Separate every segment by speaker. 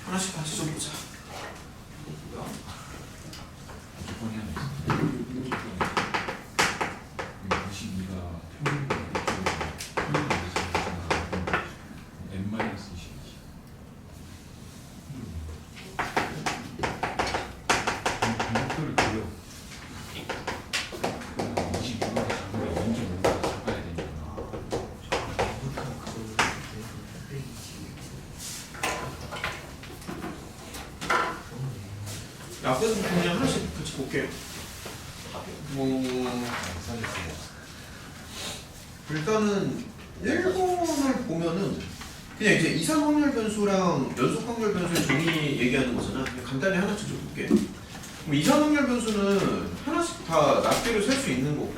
Speaker 1: 하나씩 같이 좀 보자.
Speaker 2: 조건이 하나 있어. 22가 평균 n-22. 목표를 그려. 22가 작으면 언제 뭔가 작아야 되니까.
Speaker 1: 앞에서 그냥 하나씩 같이 볼게요. 일단은 1번을 보면은 그냥 이제 이상 확률 변수랑 연속 확률 변수의 정의 얘기하는 거잖아. 그냥 간단히 하나씩 좀 볼게. 그럼 이상 확률 변수는 하나씩 다 낱개로 셀 수 있는 거고,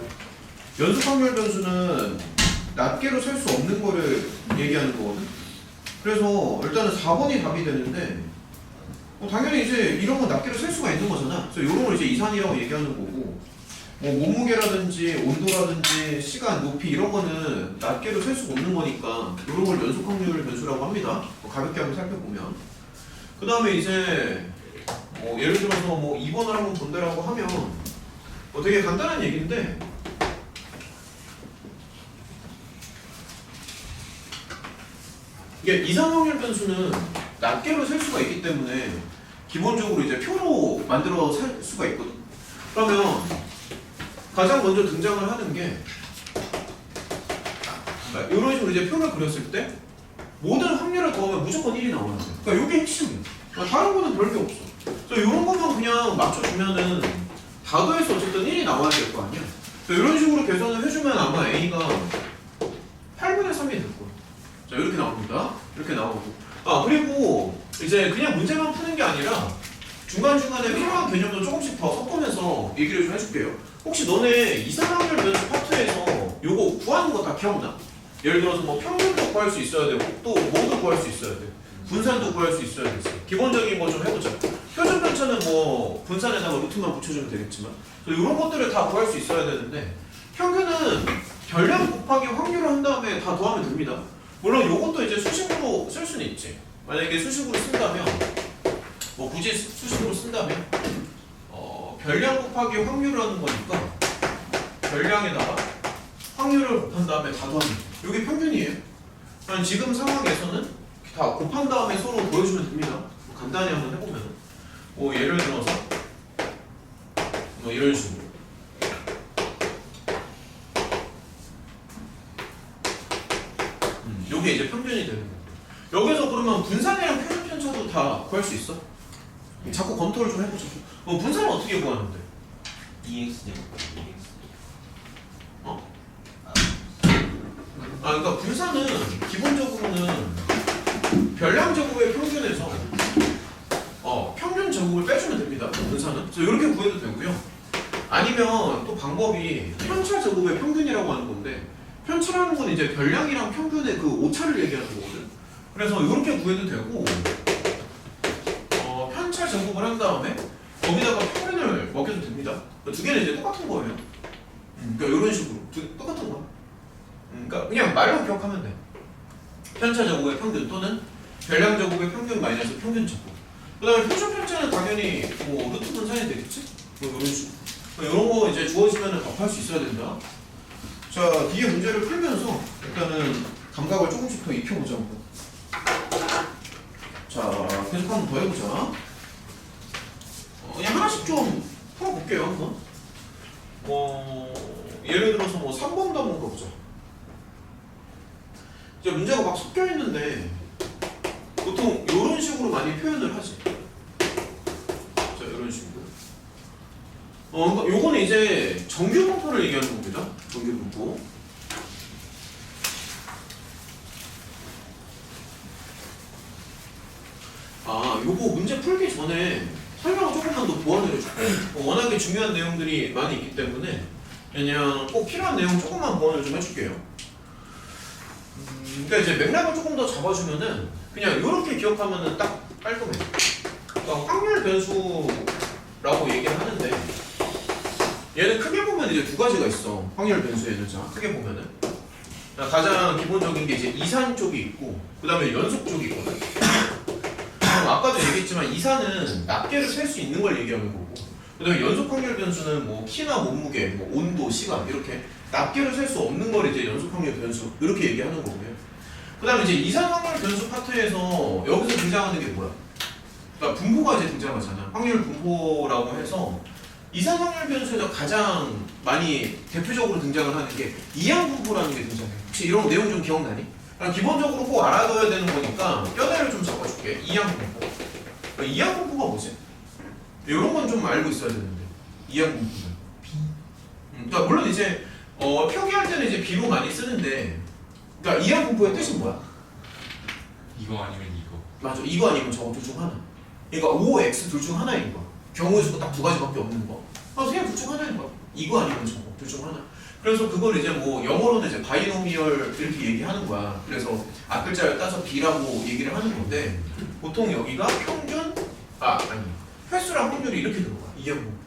Speaker 1: 연속 확률 변수는 낱개로 셀 수 없는 거를 얘기하는 거거든. 그래서 일단은 4번이 답이 되는데, 당연히 이제 이런 건 낱개로 셀 수가 있는 거잖아. 그래서 이런 걸 이제 이산이라고 얘기하는 거고, 뭐 몸무게라든지 온도라든지 시간, 높이 이런 거는 낱개로 셀 수가 없는 거니까 이런 걸 연속 확률 변수라고 합니다. 가볍게 한번 살펴보면, 그 다음에 이제 예를 들어서 뭐 2번을 한번 본다라고 하면 되게 간단한 얘기인데, 이게 이상 확률 변수는 낱개로 셀 수가 있기 때문에 기본적으로 이제 표로 만들어 살 수가 있거든. 그러면 가장 먼저 등장을 하는 게 이런 식으로 이제 표를 그렸을 때 모든 확률을 더하면 무조건 1이 나오는 거예요. 그러니까 이게 핵심이에요. 다른 거는 별게 없어. 그래서 이런 것만 그냥 맞춰주면은 다 더해서 어쨌든 1이 나와야 될 거 아니야. 그래서 이런 식으로 계산을 해주면 아마 A가 8분의 3이 될 거야. 자, 이렇게 나옵니다. 이렇게 나오고. 그리고 이제 그냥 문제만 푸는 게 아니라 중간중간에 필요한 개념도 조금씩 더 섞으면서 얘기를 좀 해줄게요. 혹시 너네 이상확률 변수 파트에서 요거 구하는 거 다 기억나? 예를 들어서 뭐 평균도 구할 수 있어야 되고, 또 뭐도 구할 수 있어야 돼. 분산도 구할 수 있어야 되지. 기본적인 거 좀 해보자. 표준 편차는 뭐 분산에다가 루트만 붙여주면 되겠지만, 이런 것들을 다 구할 수 있어야 되는데, 평균은 별량 곱하기 확률을 한 다음에 다 더하면 됩니다. 물론 요것도 이제 수식으로 쓸 수는 있지. 만약에 수식으로 쓴다면, 뭐 굳이 수식으로 쓴다면, 별량 곱하기 확률을 하는 거니까 별량에다가 확률을 곱한 다음에 다 더하면 돼. 이게 평균이에요. 지금 상황에서는 다 곱한 다음에 서로 보여주면 됩니다. 간단히 한번 해보면, 예를 들어서 이런 식으로. 요게 이제 평균이 되는 거예요. 여기서 그러면 분산이랑 표준 편차도 다 구할 수 있어? 자꾸 검토를 좀 해보자. 분산은 어떻게 구하는데? 그러니까 분산은 기본적으로는 별량 제곱의 평균에서 평균 제곱을 빼주면 됩니다. 분산은. 그래서 이렇게 구해도 되고요. 아니면 또 방법이 편차 제곱의 평균이라고 하는 건데, 편차라는 건 이제 별량이랑 평균의 그 오차를 얘기하는 거거든. 그래서 이렇게 구해도 되고, 편차 제곱을 한 다음에 거기다가 평균을 먹여도 됩니다. 두 개는 이제 똑같은 거예요. 그러니까 이런 식으로 똑같은 거야. 그러니까 그냥 말로 기억하면 돼. 편차 제곱의 평균 또는 별량 제곱의 평균 마이너스 평균 제곱. 그 다음에 표준 편차는 당연히 뭐 루트 분산이 되겠지? 이런 식으로. 이런 거 이제 주어지면 답할 수 있어야 된다. 자, 뒤에 문제를 풀면서 일단은 감각을 조금씩 더 익혀보자고. 자, 계속 한번 더 해보자. 그냥 하나씩 좀 풀어볼게요, 한번. 예를 들어서 뭐 3번도 한번 가보자. 이제 문제가 막 섞여 있는데, 보통 이런 식으로 많이 표현을 하지. 자, 이런 식으로. 그러니까 요거는 이제 정규 분포를 얘기하는 겁니다. 정규 분포. 요거 문제 풀기 전에 설명을 조금만 더 보완을 해줄게. 워낙에 중요한 내용들이 많이 있기 때문에 그냥 꼭 필요한 내용 조금만 보완을 좀 해줄게요. 그러니까 이제 맥락을 조금 더 잡아주면은 그냥 이렇게 기억하면은 딱 깔끔해. 그러니까 확률 변수라고 얘기를 하는데, 얘는 크게 보면 이제 두 가지가 있어. 확률 변수에는. 자, 크게 보면은 가장 기본적인 게 이제 이산 쪽이 있고 그 다음에 연속 쪽이 있거든. 아까도 얘기했지만 이산은 낱개를 셀 수 있는 걸 얘기하는 거고 그 다음에 연속 확률 변수는 뭐 키나 몸무게, 뭐 온도, 시간 이렇게 낱개를 셀 수 없는 걸 이제 연속 확률 변수 이렇게 얘기하는 거고요. 그 다음에 이제 이산 확률 변수 파트에서 여기서 등장하는 게 뭐야? 그러니까 분포가 이제 등장하잖아. 확률 분포라고 해서 이산 확률 변수에서 가장 많이 대표적으로 등장을 하는 게 이항 분포라는 게 등장해. 혹시 이런 내용 좀 기억나니? 기본적으로 꼭 알아둬야 되는 거니까 뼈대를 좀 잡아줄게. 이항 분포. 이항 분포가 뭐지? 이런 건 좀 알고 있어야 되는데. 이항 분포는 그러니까 물론 이제 표기할 때는 이제 비로 많이 쓰는데, 그러니까 이항 분포의 뜻이 뭐야?
Speaker 2: 이거 아니면 이거.
Speaker 1: 맞아. 이거 아니면 저거 둘 중 하나. 그러니까 O, X 둘 중 하나인 거야. 경우의 수가 딱 두 가지밖에 없는 거. 그냥 둘 중 하나인 거야. 이거 아니면 저거 둘 중 하나. 그래서 그걸 이제 뭐 영어로는 이제 바이노미얼 이렇게 얘기하는 거야. 그래서 앞글자를 따서 B라고 얘기를 하는 건데 보통 여기가 평균 아니 횟수랑 확률이 이렇게 들어가. 이항 분포.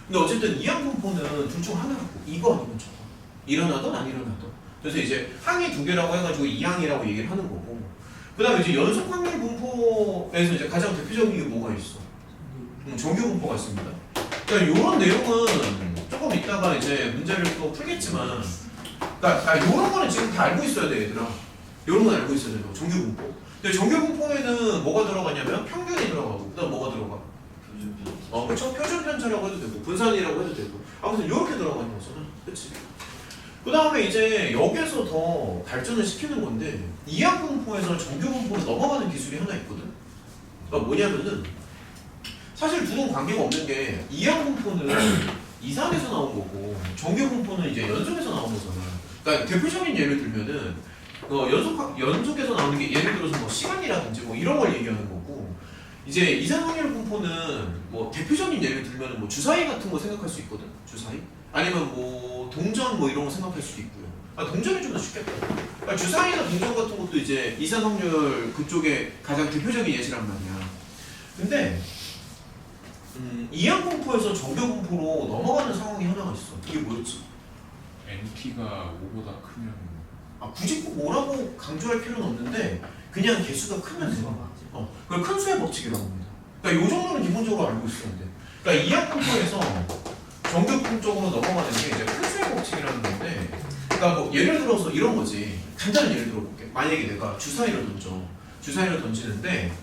Speaker 1: 근데 어쨌든 이항 분포는 둘 중 하나라고. 이거 아니면 저거. 일어나든 안 일어나든. 그래서 이제 항이 두 개라고 해가지고 이항이라고 얘기를 하는 거고. 그 다음에 이제 연속 확률 분포에서 이제 가장 대표적인 게 뭐가 있어? 정규 분포가 있습니다. 그러니까 이런 내용은 조금 이따가 이제 문제를 또 풀겠지만, 그러니까 이런 거는 지금 다 알고 있어야 돼, 얘들아. 이런 건 알고 있어야 돼, 정규 분포. 근데 정규 분포에는 뭐가 들어가냐면 평균이 들어가고, 그다음 뭐가 들어가? 그렇죠. 표준 편차라고 해도 되고, 분산이라고 해도 되고, 아무튼 이렇게 들어가는 거잖아, 그렇지? 그 다음에 이제 여기에서 더 발전을 시키는 건데 이항 분포에서 정규 분포로 넘어가는 기술이 하나 있거든. 그러니까 뭐냐면은 사실 둘은 관계가 없는 게 이항 분포는 이산에서 나온 거고 정규 분포는 이제 연속에서 나온 거잖아. 그러니까 대표적인 예를 들면은 연속에서 나오는 게 예를 들어서 뭐 시간이라든지 뭐 이런 걸 얘기하는 거고 이제 이산 확률 분포는 뭐 대표적인 예를 들면은 뭐 주사위 같은 거 생각할 수 있거든. 주사위. 아니면 뭐 동전 뭐 이런 거 생각할 수도 있고요. 동전이 좀 더 쉽겠다. 그러니까 주사위나 동전 같은 것도 이제 이산 확률 그쪽에 가장 대표적인 예시란 말이야. 근데 이항 분포에서 정규 분포로 넘어가는 상황이 하나가 있어. 이게 뭐였지?
Speaker 2: NT가 5보다 크면
Speaker 1: 굳이 꼭 뭐라고 강조할 필요는 없는데 그냥 개수가 크면 돼. 그걸 큰 수의 법칙이라고 합니다. 그러니까 이 정도는 기본적으로 알고 있어야 돼. 그러니까 이항 분포에서 정규 분포 쪽으로 넘어가는 게 이제 큰 수의 법칙이라는 건데, 그러니까 뭐 예를 들어서 이런 거지. 간단한 예를 들어볼게. 만약에 내가 주사위를 던져. 주사위를 던지는데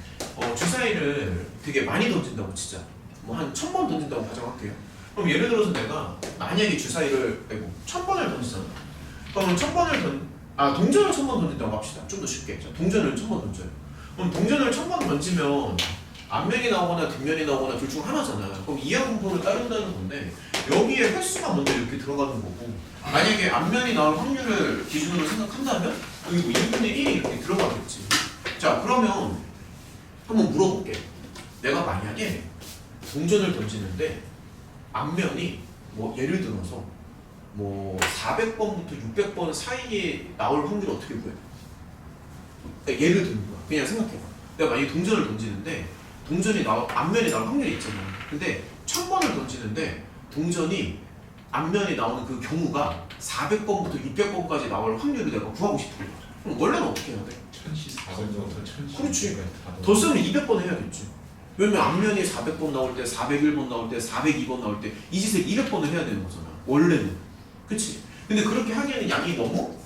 Speaker 1: 주사위를 되게 많이 던진다고 치자. 뭐 한 1000번 던진다고 가정할게요. 그럼 예를 들어서 내가 만약에 주사위를 1000번을 던지잖아. 그러면 1000번을 동전을 1000번 던진다고 합시다. 좀 더 쉽게. 자, 동전을 1000번 던져요. 그럼 동전을 1000번 던지면 앞면이 나오거나 뒷면이 나오거나 둘 중 하나잖아. 그럼 이항 분포를 따른다는 건데 여기에 횟수가 먼저 이렇게 들어가는 거고 만약에 앞면이 나올 확률을 기준으로 생각한다면 여기 뭐 2분의 1이 이렇게 들어가겠지. 자, 그러면 한번 물어볼게. 내가 만약에 동전을 던지는데 앞면이 뭐 예를 들어서 뭐 400번부터 600번 사이에 나올 확률을 어떻게 구해? 그러니까 예를 드는 거야. 그냥 생각해봐. 내가 만약에 동전을 던지는데 동전이 앞면이 나올 확률이 있잖아. 근데 1000번을 던지는데 동전이 앞면이 나오는 그 경우가 400번부터 600번까지 나올 확률을 내가 구하고 싶은 거야. 그럼 원래는 어떻게 해야 돼?
Speaker 2: 1400번부터 1000.
Speaker 1: 그렇지. 더 쓰면 200번 해야겠지. 왜냐면 앞면이 400번 나올 때, 401번 나올 때, 402번 나올 때 이 짓을 200번을 해야 되는 거잖아. 원래는. 그치? 근데 그렇게 하기에는 양이 너무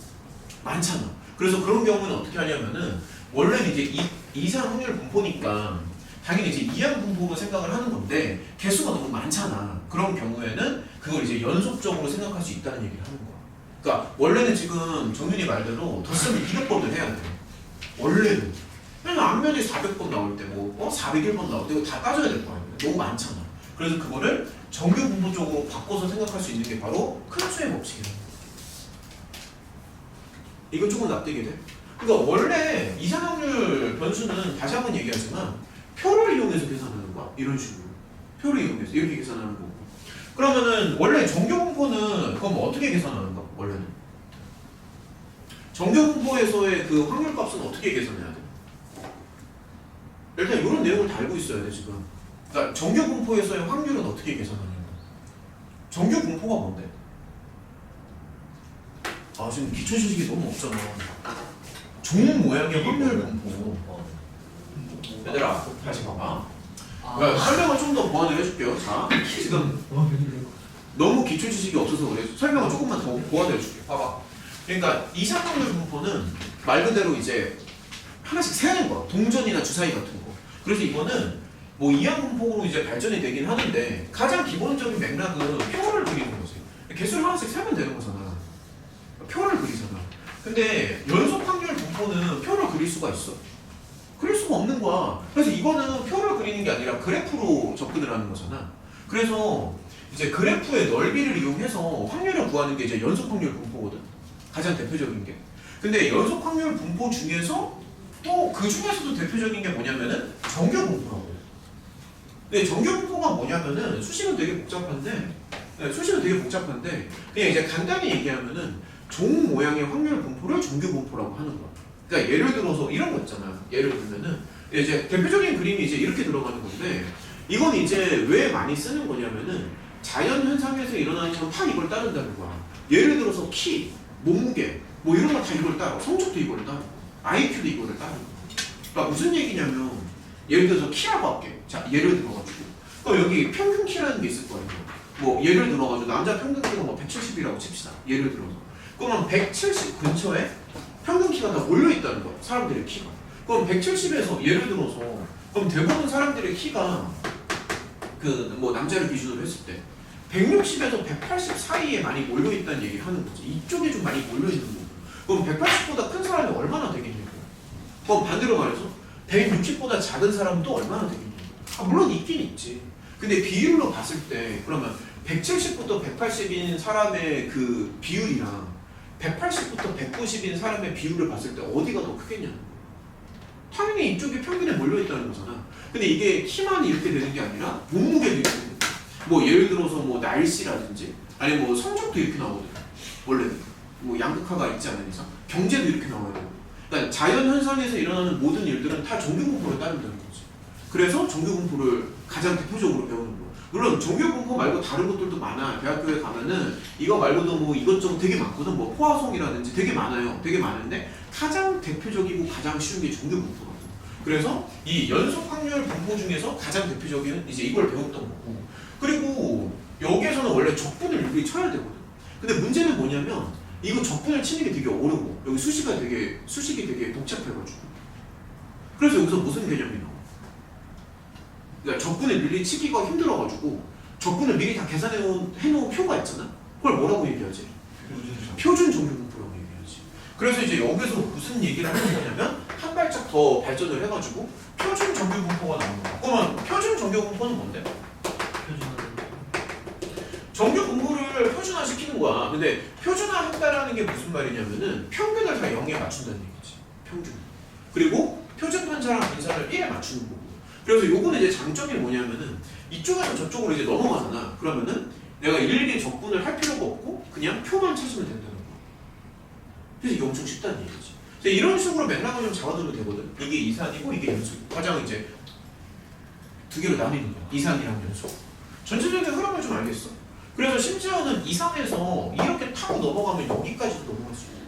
Speaker 1: 많잖아. 그래서 그런 경우는 어떻게 하냐면은 원래는 이제 이산 확률 분포니까 당연히 이제 이항 분포로 생각을 하는 건데 개수가 너무 많잖아. 그런 경우에는 그걸 이제 연속적으로 생각할 수 있다는 얘기를 하는 거야. 그러니까 원래는 지금 정윤이 말대로 더 쓰면 200번을 해야 돼. 원래는. 왜냐면 앞면이 400번 나올 때, 401번 나올 때 이거 다 따져야 될 거 아니야. 너무 많잖아. 그래서 그거를 정규 분포 쪽으로 바꿔서 생각할 수 있는 게 바로 큰 수의 법칙이야. 이거 조금 납득이 돼? 그러니까 원래 이산 확률 변수는 다시 한번 얘기하지만 표를 이용해서 계산하는 거야. 이런 식으로. 표를 이용해서 이렇게 계산하는 거고. 그러면은 원래 정규 분포는 그럼 어떻게 계산하는 거야? 원래는 정규 분포에서의 그 확률 값은 어떻게 계산해야 돼? 일단 이런 내용을 다 알고 있어야 돼 지금. 그러니까 정규 분포에서의 확률은 어떻게 계산하냐고. 정규 분포가 뭔데? 아 지금 기초지식이 너무 없잖아. 종 모양의 확률 분포. 얘들아 다시 봐봐. 그러니까 설명을 좀 더 보완을 해줄게요. 자 지금 너무 기초지식이 없어서 그래. 설명을 조금만 더 보완을 해줄게. 봐봐. 그러니까 이상확률 분포는 말 그대로 이제 하나씩 세는 거야. 동전이나 주사위 같은 거. 그래서 이거는 뭐 이항 분포로 이제 발전이 되긴 하는데 가장 기본적인 맥락은 표를 그리는 거지. 개수를 하나씩 세면 되는 거잖아. 표를 그리잖아. 근데 연속 확률 분포는 표를 그릴 수가 있어? 그릴 수가 없는 거야. 그래서 이거는 표를 그리는 게 아니라 그래프로 접근을 하는 거잖아. 그래서 이제 그래프의 넓이를 이용해서 확률을 구하는 게 이제 연속 확률 분포거든. 가장 대표적인 게. 근데 연속 확률 분포 중에서 또 그 중에서도 대표적인 게 뭐냐면은 정규 분포라고. 근데 정규 분포가 뭐냐면은 수식은 되게 복잡한데, 그냥 이제 간단히 얘기하면은 종 모양의 확률 분포를 정규 분포라고 하는 거야. 그러니까 예를 들어서 이런 거 있잖아. 예를 들면은 이제 대표적인 그림이 이제 이렇게 들어가는 건데, 이건 이제 왜 많이 쓰는 거냐면은 자연 현상에서 일어나는 것처럼 다 이걸 따른다는 거야. 예를 들어서 키, 몸무게, 뭐 이런 거 다 이걸 따라. 성적도 이걸 따라. IQ도 이거를 따라. 그러니까 무슨 얘기냐면 예를 들어서 키라고 할게. 자, 예를 들어가지고 여기 평균 키라는 게 있을 거예요. 뭐 예를 들어가지고 남자 평균 키가 뭐 170이라고 칩시다. 예를 들어서. 그러면 170 근처에 평균 키가 다 몰려 있다는 거야. 사람들의 키가. 그럼 170에서 예를 들어서 그럼 대부분 사람들의 키가 그 뭐 남자를 기준으로 했을 때 160에서 180 사이에 많이 몰려 있다는 얘기를 하는 거지. 이쪽에 좀 많이 몰려 있는 거고. 그럼 180보다 큰 사람이 얼마나 되겠냐고. 그럼 반대로 말해서 160보다 작은 사람도 얼마나 되겠냐고. 물론 있긴 있지. 근데 비율로 봤을 때 그러면 170부터 180인 사람의 그 비율이랑 180부터 190인 사람의 비율을 봤을 때 어디가 더 크겠냐는 거야. 당연히 이쪽이 평균에 몰려 있다는 거잖아. 근데 이게 키만 이렇게 되는 게 아니라 몸무게도 이렇게 되는 거야. 뭐 예를 들어서 뭐 날씨라든지 아니 뭐 성적도 이렇게 나오거든. 원래 뭐 양극화가 있지 않은 이상 경제도 이렇게 나와야 되고. 그러니까 자연 현상에서 일어나는 모든 일들은 다 정규 분포를 따른다는 거지. 그래서 정규 분포를 가장 대표적으로 배우는 거야. 물론 정규 분포 말고 다른 것들도 많아. 대학교에 가면은 이거 말고도 뭐 이것저것 되게 많거든. 뭐 포화송이라든지 되게 많아요. 되게 많은데 가장 대표적이고 가장 쉬운 게 정규 분포거든. 그래서 이 연속 확률 분포 중에서 가장 대표적인 이제 이걸 배웠던 거고. 그리고 여기에서는 원래 적분을 일일이 쳐야 되거든. 근데 문제는 뭐냐면 이거 적분을 치는 게 되게 어려워. 여기 수식이 되게 복잡해가지고. 그래서 여기서 무슨 개념이 나와? 그러니까 적분을 미리 치기가 힘들어가지고 적분을 미리 다 해놓은 표가 있잖아. 그걸 뭐라고 얘기하지? 표준 정규 분포라고 얘기하지. 그래서 이제 여기서 무슨 얘기를 하는 거냐면 한 발짝 더 발전을 해가지고 표준 정규 분포가 나오는 거야. 그러면 표준 정규 분포는 뭔데? 정규 분포를 표준화시키는 거야. 근데 표준화한다라는 게 무슨 말이냐면은 평균을 다 0에 맞춘다는 얘기지. 평균. 그리고 표준 편차랑 분산을 1에 맞추는 거고. 그래서 요거는 이제 장점이 뭐냐면은 이쪽에서 저쪽으로 이제 넘어가잖아. 그러면은 내가 일일이 적분을 할 필요가 없고 그냥 표만 찾으면 된다는 거야. 그래서 이게 엄청 쉽다는 얘기지. 그래서 이런 식으로 맥락을 좀 잡아두면 되거든. 이게 이산이고 이게 연속. 가장 이제 두 개로 나뉘는 거야. 이산이랑 연속. 전체적인 흐름을 좀 알겠어. 그래서 심지어는 이산에서 이렇게 타고 넘어가면 여기까지도 넘어갈 수 있고.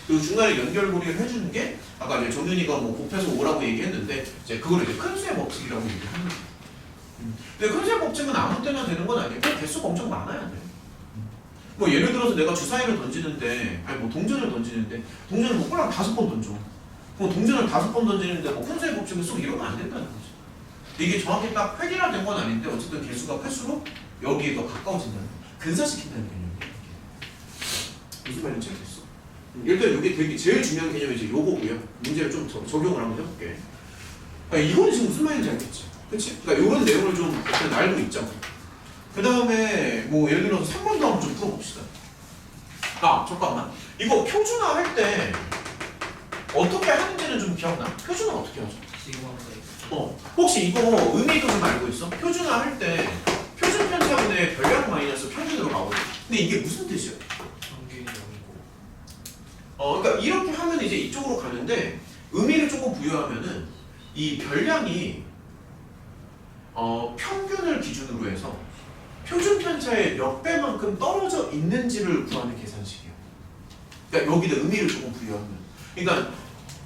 Speaker 1: 그리고 중간에 연결고리를 해주는 게 아까 이제 정윤이가 뭐 곱해서 5라고 얘기했는데 이제 그걸 이제 큰 수의 법칙이라고 얘기하는 거예요. 근데 큰 수의 법칙은 아무 때나 되는 건 아니고 개수가 엄청 많아야 돼. 뭐 예를 들어서 내가 주사위를 던지는데 아니 뭐 동전을 던지는데 동전을 뭐 꼴랑 5번 던져. 그럼 동전을 5번 던지는데 뭐 큰 수의 법칙을 쓰고 이러면 안 된다는 거지. 이게 정확히 딱 획일화된 건 아닌데 어쨌든 개수가 클수록 여기에 더 가까워진다는 거야. 근사시킨다는 개념이야. 무슨 말인지 알겠어? 일단 이게 되게 제일 중요한 개념이 이제 요거고요. 문제를 좀 적용을 한번 해볼게. 이거는 지금 무슨 말인지 알겠지? 그치? 그러니까 이런 내용을 좀 일단 알고 있자고. 그 다음에 뭐 예를 들어서 3번도 한번 좀 풀어봅시다. 아 잠깐만. 이거 표준화 할 때 어떻게 하는지는 좀 기억나? 표준화 어떻게 하죠? 혹시 이거 의미도 좀 알고 있어? 표준화 할 때 표준 편차분의 별량 마이너스 평균으로 나오거든. 근데 이게 무슨 뜻이야?
Speaker 2: 평균이 0이고.
Speaker 1: 그러니까 이렇게 하면 이제 이쪽으로 가는데 의미를 조금 부여하면은 이 별량이 평균을 기준으로 해서 표준 편차의 몇 배만큼 떨어져 있는지를 구하는 계산식이야. 그러니까 여기다 의미를 조금 부여하면. 그러니까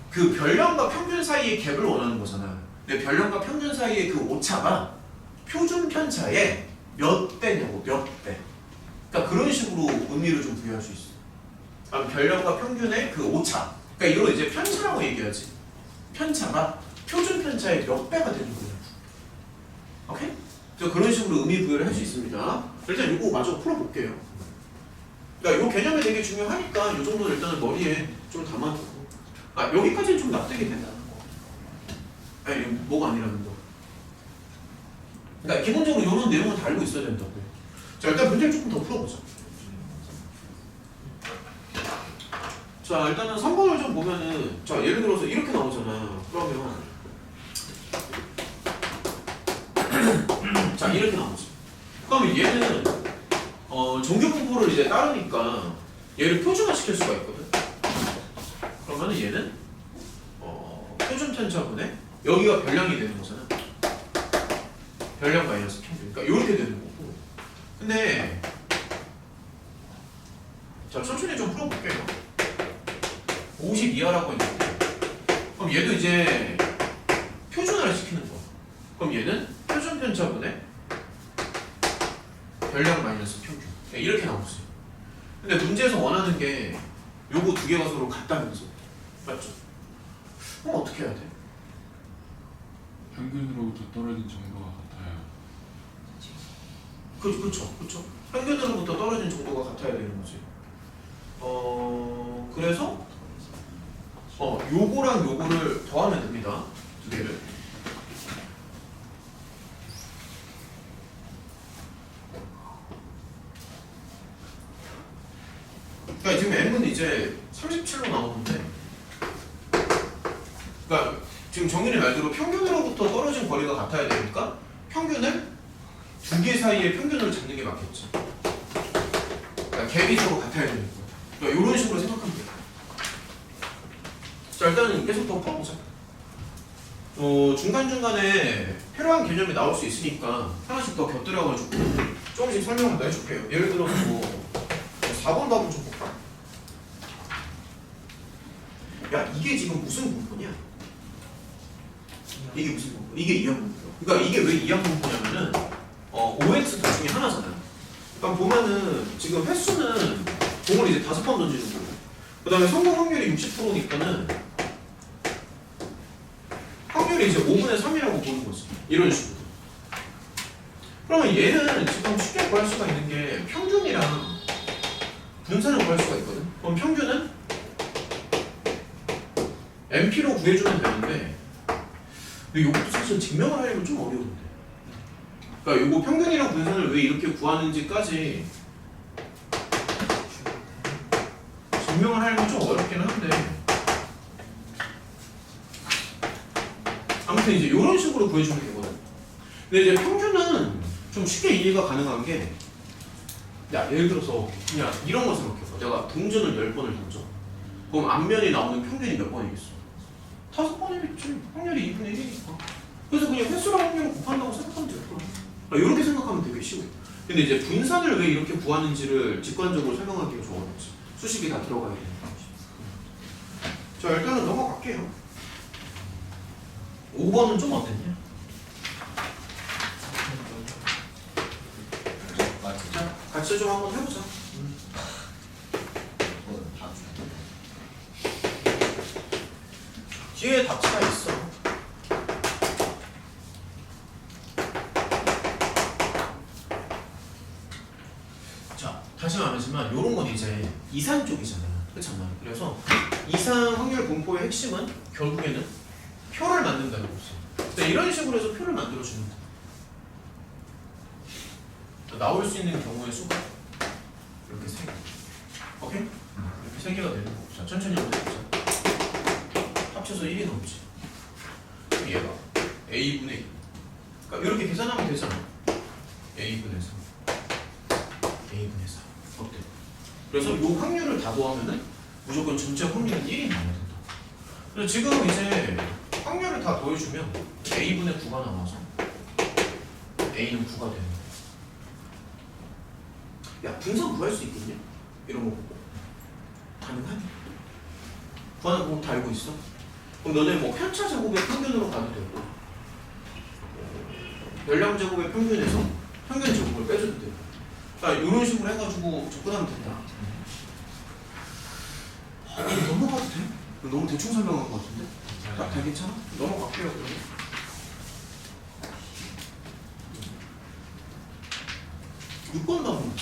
Speaker 1: 그 별량과 평균 사이의 갭을 원하는 거잖아. 근데 별량과 평균 사이의 그 오차가 표준 편차의 몇 배냐고, 몇 배. 그러니까 그런 식으로 의미를 좀 부여할 수 있어. 아, 별량과 평균의 그 오차. 그러니까 이걸 이제 편차라고 얘기하지. 편차가 표준 편차의 몇 배가 되는 거야. 오케이? 그래서 그런 식으로 의미 부여를 할 수 있습니다. 일단 이거 마저 풀어볼게요. 그러니까 이 개념이 되게 중요하니까 이 정도는 일단은 머리에 좀 담아두고. 아, 여기까지는 좀 납득이 된다는 거. 아니, 뭐가 아니라는 거. 그러니까 기본적으로 이런 내용은 다 알고 있어야 된다고요. 자, 일단 문제를 조금 더 풀어보자. 자, 일단은 3번을 좀 보면은, 자, 예를 들어서 이렇게 나오잖아. 그러면 자, 이렇게 나오지. 그러면 얘는 정규 분포를 이제 따르니까 얘를 표준화 시킬 수가 있거든. 그러면은 얘는 표준 편차분의 여기가 별량이 되는 거잖아. 별량 마이너스 평균. 그러니까 이렇게 되는 거고. 근데 자, 천천히 좀 풀어볼게요. 50 이하라고 했는데, 그럼 얘도 이제 표준화를 시키는 거야. 그럼 얘는 표준 편차분의 별량 마이너스 평균. 이렇게 나왔어요. 근데 문제에서 원하는 게 요거 두 개가 서로 같다면서. 맞죠? 그럼 어떻게 해야 돼?
Speaker 2: 평균으로부터 떨어진 정도가 같아야.
Speaker 1: 그렇죠. 평균으로부터 떨어진 정도가 같아야 되는 거지. 그래서 요거랑 요거를 더하면 됩니다. 두 개를. 그러니까 지금 m은 이제 37로 나오는데, 그러니까 지금 정윤이 말대로 평균으로부터 떨어진 거리가 같아야 되니까 평균을 두 개 사이의 평균을 잡는 게 맞겠지. 그러니까 갭이 서로 같아야 되는 거야. 그러니까 이런 식으로 생각하면 돼. 자, 일단은 계속 더 풀어보자. 중간중간에 필요한 개념이 나올 수 있으니까 하나씩 더 곁들여가지고 조금씩 설명을 더 해줄게요. 예를 들어서 뭐 4번 답을 좀 볼까? 야, 이게 지금 무슨 분포냐? 이게 무슨 분포? 이게 이항 분포. 그러니까 이게 왜 이항 분포냐면은 OX 도 중에 하나잖아요. 그러니까 보면은 지금 횟수는 공을 이제 5번 던지는 거고, 그 다음에 성공 확률이 60%니까는 확률이 이제 5분의 3이라고 보는 거지. 이런 식으로. 그러면 얘는 지금 쉽게 구할 수가 있는 게 평균이랑 분산을 구할 수가 있거든. 그럼 평균은 MP로 구해주면 되는데, 근데 이것도 사실 증명을 하려면 좀 어려운데. 그러니까 이거 평균이랑 분산을 왜 이렇게 구하는지까지 증명을 하려면 좀 어렵기는 한데, 아무튼 이제 이런 식으로 구해주면 되거든. 근데 이제 평균은 좀 쉽게 이해가 가능한 게, 야, 예를 들어서 그냥 이런 거 생각해봐. 내가 동전을 10번을 던져. 그럼 앞면이 나오는 평균이 몇 번이겠어? 5번이겠지. 확률이 2분의 1이니까. 그래서 그냥 횟수랑 확률을 곱한다고 생각하면 될 거야. 이렇게 생각하면 되게 쉬워. 근데 이제 분산을 왜 이렇게 구하는지를 직관적으로 설명하기가 좀 어렵지. 수식이 다 들어가야 되는 거지. 자, 일단은 넘어갈게요. 5번은 좀 어땠냐? 자, 같이 좀 한번 해보자. 뒤에 답지가 있어. 자, 다시 말하지만 이런 건 이제 이상 쪽이잖아. 그렇잖아. 그래서 이상 확률 분포의 핵심은 결국에는 표를 만든다는 거지. 이런 식으로 해서 표를 만들어주는 거야. 나올 수 있는 경우의 수가 이렇게 3개. 오케이? 이렇게 3개가 되는 거고. 자, 천천히 한번 해보자. 합쳐서 1이 넘지. 그럼 얘가 A분의 1. 그러니까 이렇게 계산하면 되잖아. A분의 3. A분의 4. 어때? 그래서 이 확률을 다 더하면은 무조건 전체 확률은 1이 나와야 된다. 그래서 지금 이제 확률을 다 더해주면 A분의 9가 나와서 A는 9가 되는 거야. 야, 분산 구할 수 있겠냐? 이런 거 보고. 가능하니? 구하는 방법 다 알고 있어? 그럼 너네 뭐 편차 제곱의 평균으로 가도 되고 열량 제곱의 평균에서 평균 제곱을 빼줘도 되고 그러니까 이런 식으로 해가지고 접근하면 된다. 이거 넘어가도 돼? 이거 너무 대충 설명한 것 같은데? 다 괜찮아? 넘어갈게요 그러면. 6번도 한번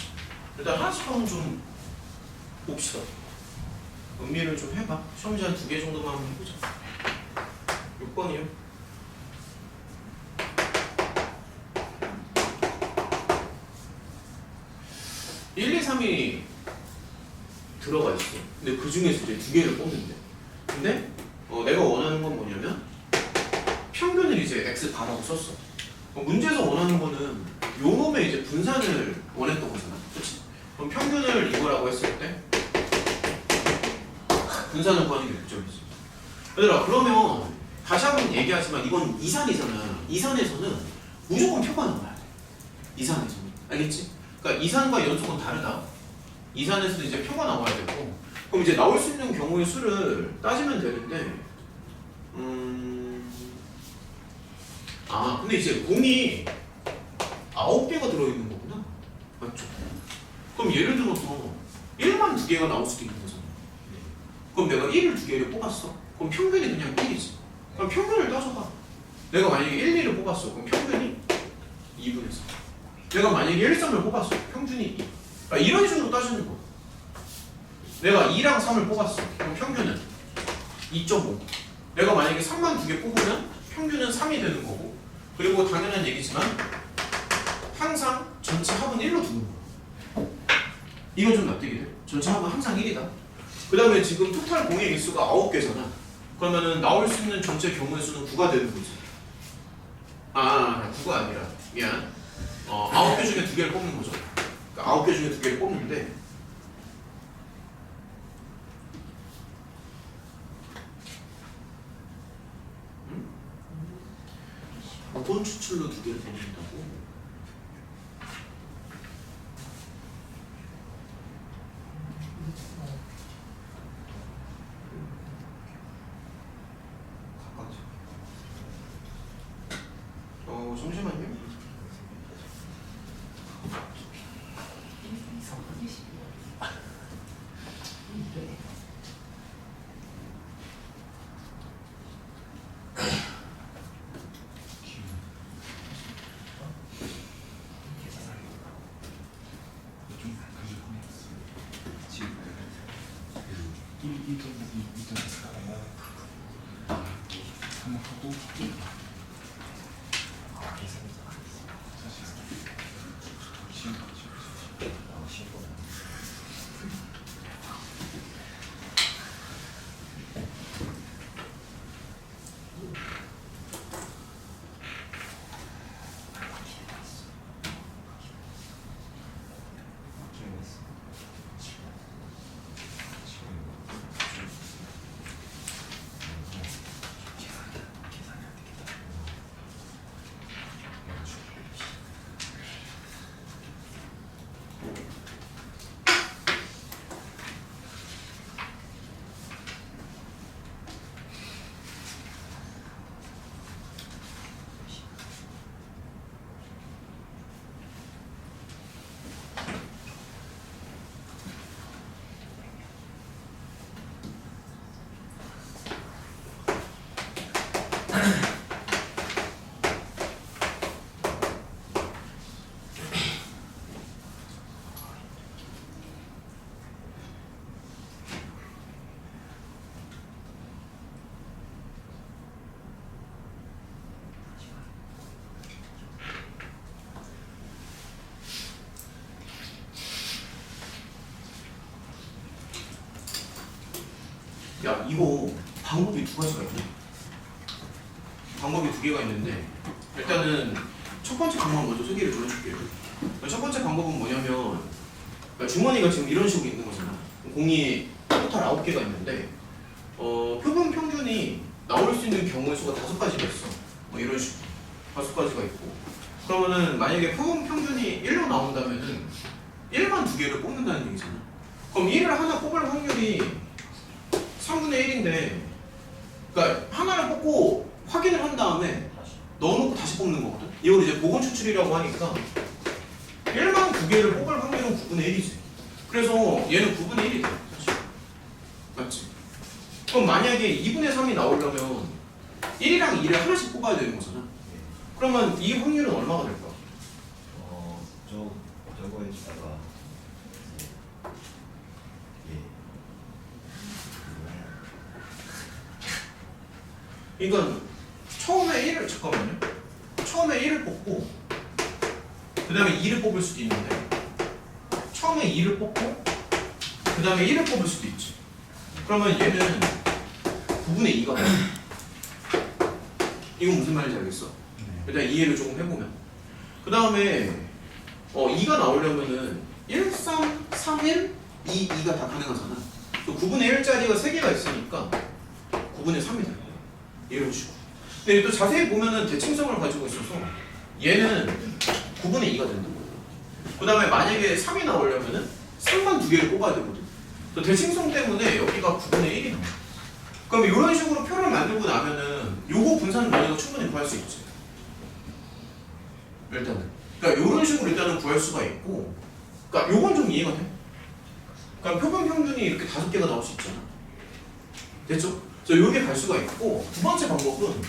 Speaker 1: 일단 하나씩 한번 좀 봅시다. 음미를 좀 해봐. 시험지 한 2개 정도만 한번 해보자. 6번이요. (1, 2, 3이) 들어가 있어. 근데 그 중에서 이제 2개를 뽑는데. 근데 내가 원하는 건 뭐냐면 평균을 이제 x 바라고 썼어. 문제에서 원하는 거는 요 놈의 이제 분산을 원했던 거잖아. 그렇지? 그럼 평균을 이거라고 했을 때 분산을 구하는 게 목적이지. 얘들아 그러면 다시 한번 얘기하지만 이건 이산이잖아. 이산에서는 무조건 표가 나와야 돼. 이산에서는. 알겠지? 그러니까 이산과 연속은 다르다. 이산에서도 이제 표가 나와야 되고 그럼 이제 나올 수 있는 경우의 수를 따지면 되는데 근데 이제 공이 9개가 들어있는 거구나. 맞죠? 그럼 예를 들어서 1만 2개가 나올 수도 있는 거잖아. 그럼 내가 1을 2개를 뽑았어. 그럼 평균이 그냥 1이지. 그럼 평균을 따져봐. 내가 만약에 1, 2를 뽑았어. 그럼 평균이 2분의 4. 내가 만약에 1, 3을 뽑았어. 평균이 2. 그러니까 이런 식으로 따지는 거야. 내가 2랑 3을 뽑았어. 그럼 평균은 2.5. 내가 만약에 3만 2개 뽑으면 평균은 3이 되는 거고 그리고 당연한 얘기지만 항상 전체 합은 1로 두는 거야. 이건 좀 납득이 돼. 전체 합은 항상 1이다. 그 다음에 지금 토탈 공의 일수가 9개잖아. 그러면은 나올 수 있는 전체 경우의 수는 9가 되는 거지. 9가 아니라 미안. 9개 중에 2개를 뽑는 거죠. 그러니까 9개 중에 2개를 뽑는데 어떤 추출로 2개를 뽑는다고? 잠시만요. 야 이거 방법이 2가지가 있네. 방법이 2개가 있는데 일단은 첫 번째 방법 먼저 소개를 좀 해줄게요. 첫 번째 방법은 뭐냐면 주머니가 지금 이런 식으로 있는 거잖아. 공이 토탈 9개가 있는데 표본 평균이 나올 수 있는 경우의 수가 5가지가 있어. 이런 식으로 5가지가 있고 그러면은 만약에 표본 평균이 1로 나온다면은 1만 2개를 뽑는다는 얘기잖아. 그럼 1을 하나 뽑을 확률이 3분의 1인데, 그러니까 하나를 뽑고 확인을 한 다음에 넣어놓고 다시 뽑는 거거든. 이걸 이제 보건 추출이라고 하니까 1만 2개를 뽑을 확률은 9분의 1이지. 그래서 얘는 9분의 1이 돼. 사실. 맞지? 그럼 만약에 2분의 3이 나오려면 1이랑 2를 하나씩 뽑아야 되는 거잖아. 그러면 이 확률은 얼마가 될까?
Speaker 3: 저거에다가
Speaker 1: 그러니까 처음에 1을 잠깐만요. 처음에 1을 뽑고 그 다음에 2를 뽑을 수도 있는데 처음에 2를 뽑고 그 다음에 1을 뽑을 수도 있지. 그러면 얘는 9분의 2가 나와. 이건 무슨 말인지 알겠어? 일단 이해를 조금 해보면 그 다음에 2가 나오려면은 1, 3, 3, 1, 2, 2가 다 가능하잖아. 또 9분의 1짜리가 3개가 있으니까 9분의 3이 될 거야. 이런 식으로. 근데 또 자세히 보면은 대칭성을 가지고 있어서 얘는 9분의 2가 된다고. 그 다음에 만약에 3이 나오려면은 3만 2개를 뽑아야 되거든. 또 대칭성 때문에 여기가 9분의 1이 나와. 그럼 이런 식으로 표를 만들고 나면은 요거 분산 너희가 충분히 구할 수 있지. 일단은. 그러니까 이런 식으로 일단은 구할 수가 있고, 그러니까 요건 좀 이해가 돼. 그러니까 표본 평균이 이렇게 5개가 나올 수 있잖아. 됐죠? 그래서 요게 갈 수가 있고, 두 번째 방법은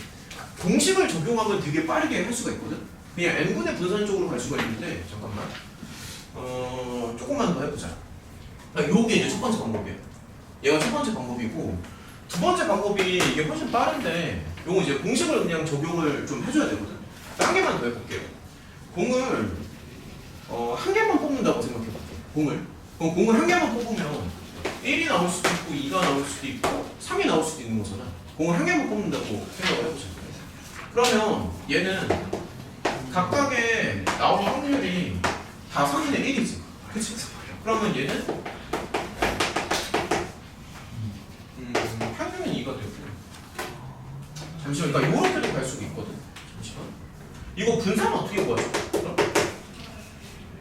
Speaker 1: 공식을 적용하면 되게 빠르게 할 수가 있거든. 그냥 n분의 분산 쪽으로 갈 수가 있는데, 잠깐만. 조금만 더 해보자. 그러니까 요게 이제 첫 번째 방법이야. 얘가 첫 번째 방법이고, 두 번째 방법이 이게 훨씬 빠른데, 요거 이제 공식을 그냥 적용을 좀 해줘야 되거든. 한 개만 더 해볼게요. 공을 한 개만 뽑는다고 생각해볼게. 공을 한 개만 뽑으면 1이 나올 수도 있고 2가 나올 수도 있고 3이 나올 수도 있는 거잖아. 공을 한 개만 뽑는다고 생각을 해보자. 그러면 얘는 각각의 나올 확률이 다 3분의 1이지. 그치? 그러면 얘는 평균은 2가 되고 잠시만, 그러니까 요렇게도 갈 수가 있거든. 잠시만. 이거 분산은 어떻게 구하죠? 그럼?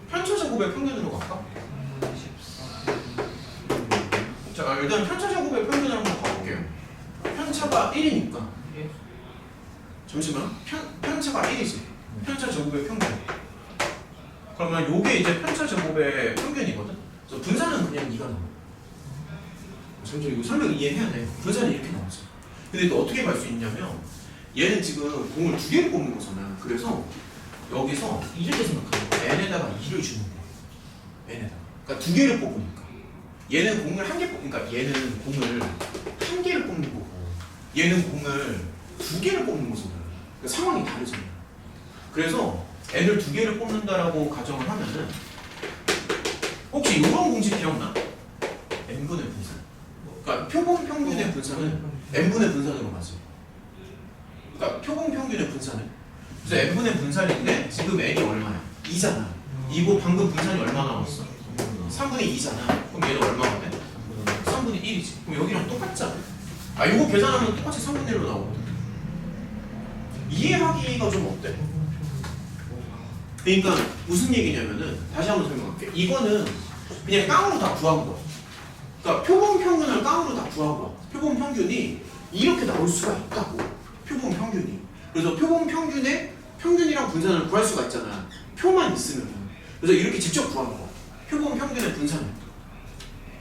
Speaker 1: 편차 제곱의 평균으로 갈까? 자, 일단 편차 제곱의 평균을 한번 가볼게요. 편차가 1이니까. 잠시만. 편차가 1이지. 편차 제곱의 평균. 그러면 요게 이제 편차 제곱의 평균이거든. 그래서 분산은 그냥 2가 나와. 잠시만, 이거 설명 이해해야 돼. 분산이 이렇게 나오지. 근데 또 어떻게 갈 수 있냐면 얘는 지금 공을 2개를 뽑는 거잖아. 그래서 여기서 이렇게 생각하는 거야. n에다가 2를 주는 거야. n에다가. 그러니까 2개를 뽑으니까. 얘는 공을 1개 그러니까 얘는 공을 1개를 뽑는 거고 얘는 공을 2개를 뽑는 거잖아. 그러니까 상황이 다르잖아. 그래서 n을 2개를 뽑는다라고 가정을 하면은 혹시 이런 공식 기억나? n분의 분산. 그러니까 표본 평균의 분산은 n분의 분산으로 가지. 그러니까 표본 평균의 분산은 그래서 n분의 분산인데 지금 n이 얼마야? 2잖아. 이거 방금 분산이 얼마 나왔어? 3분의 2잖아. 그럼 얘는 얼마가 돼? 3분의 1이지. 그럼 여기랑 똑같잖아. 아, 이거 계산하면 똑같이 3분의 1로 나오거든. 이해하기가 좀 어때? 그러니까 무슨 얘기냐면은 다시 한번 설명할게. 이거는 그냥 깡으로 다 구한 거야. 그러니까 표본 평균을 깡으로 다 구한 거야. 표본 평균이 이렇게 나올 수가 있다고. 표본 평균이. 그래서 표본 평균의 평균이랑 분산을 구할 수가 있잖아. 표만 있으면. 그래서 이렇게 직접 구한 거야. 표본 평균의 분산을.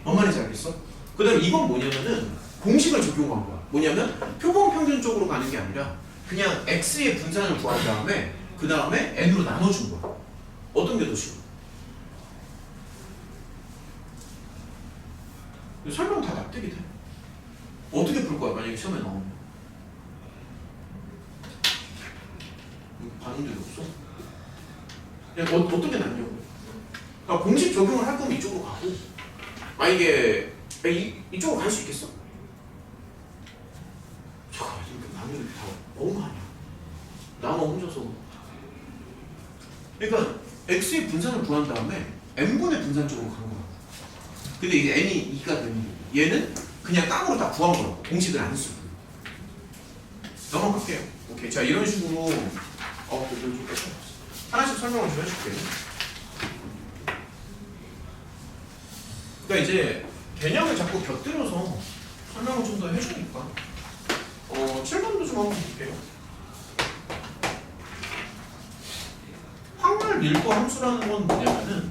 Speaker 1: 뭔 말인지 알겠어? 그 다음에 이건 뭐냐면은 공식을 적용한 거야. 뭐냐면 표본 평균 쪽으로 가는 게 아니라 그냥 x의 분산을 구한 다음에 그 다음에 n으로 나눠준 거야. 어떤 게 더 쉬워? 설명 다 납득이 돼. 어떻게 풀 거야? 만약에 시험에 나오면. 반응들이 없어? 그냥 어떻게 낫냐고. 그러니까 공식 적용을 할 거면 이쪽으로 가고 만약에 이쪽으로 갈 수 있겠어? 잠깐만, 이렇게 반응이 다 너무 아니야. 나만 혼자서. 그러니까 x의 분산을 구한 다음에 n분의 분산 쪽으로 가는 거야. 근데 이제 n이 2가 되는 거고 얘는 그냥 깡으로 다 구한 거라고. 공식을 안 쓰고. 넘어갈게요. 오케이. 자, 이런 식으로 하나씩 설명을 좀 해줄게요. 그러니까 이제 개념을 자꾸 곁들여서 설명을 좀 더 해주니까 7번도 좀 한번 볼게요. 확률 밀도 함수라는 건 뭐냐면은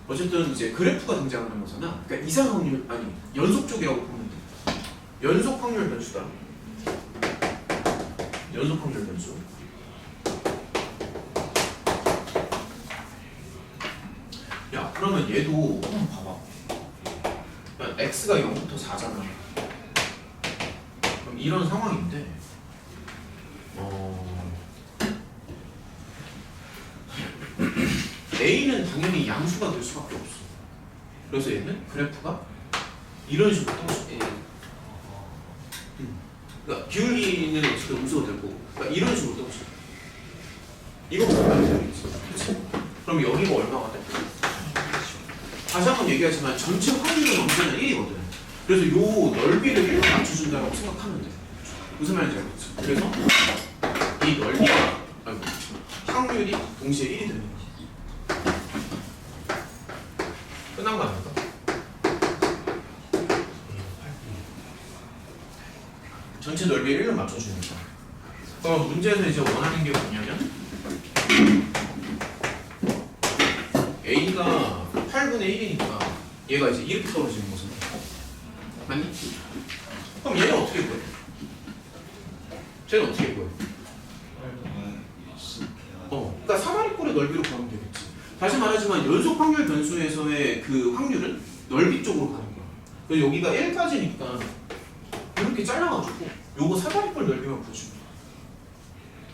Speaker 1: 어쨌든 이제 그래프가 등장하는 거잖아. 그러니까 이상 확률 아니 연속 쪽이라고 보면 돼. 연속 확률 변수다. 연속 확률 변수. 야 그러면 얘도 한번 봐봐. 그러니까 x가 0부터 4잖아. 그럼 이런 상황인데 A는 당연히 양수가 될 수밖에 없어. 그래서 얘는 그래프가 이런 식으로 떠서 그러니까 기울기는 어쨌든 음수가 될 거고 그러니까 이런 식으로 떠서 이거 보면 되겠지. 그렇지? 그럼 여기가 얼마가 돼? 다시 한번 얘기하지만 전체 확률은 언제나 1이거든. 그래서 요 넓이를 1로 맞춰준다고 생각하면 돼. 무슨 말인지 알겠지? 그래서 이 넓이가 확률이 동시에 1이 되는 거야. 끝난 거 아닐까? 전체 넓이를 1로 맞춰주니까. 그럼 문제에서 이제 원하는 게 뭐냐면 A가 8분의 1이니까 얘가 이제 이렇게 떨어지는 거잖아. 맞니? 그럼 얘는 어떻게 구해? 쟤는 어떻게 구해? 그러니까 사마리꼴의 넓이로 구하면 되겠지. 다시 말하지만 연속 확률 변수에서의 그 확률은 넓이 쪽으로 가는 거야. 그래서 여기가 1까지니까 이렇게 잘라가지고 요거 사마리꼴 넓이만 구해주면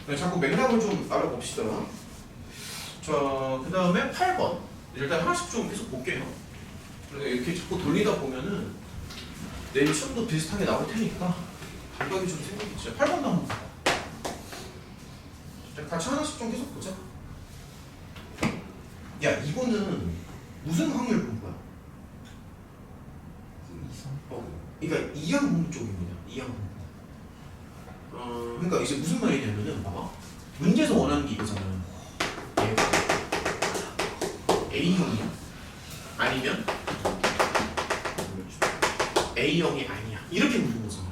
Speaker 1: 돼. 자꾸 맥락을 좀 알아봅시다. 자, 그 다음에 8번. 일단 하나씩 좀 계속 볼게요. 그래서 이렇게 자꾸 돌리다 보면은 내일 시험도 비슷하게 나올 테니까 감각이 좀 생기겠죠. 8번도 한번 봐. 자, 같이 하나씩 좀 계속 보자. 야, 이거는 무슨 확률 본 거야? 그러니까 이항분모 쪽입니다. 이항분모. 그러니까 이제 무슨 말이냐면은 봐봐. 문제에서 원하는 게 이거잖아. 얘가 A형이야? 아니면 A형이 아니야. 이렇게 묻는 거잖아.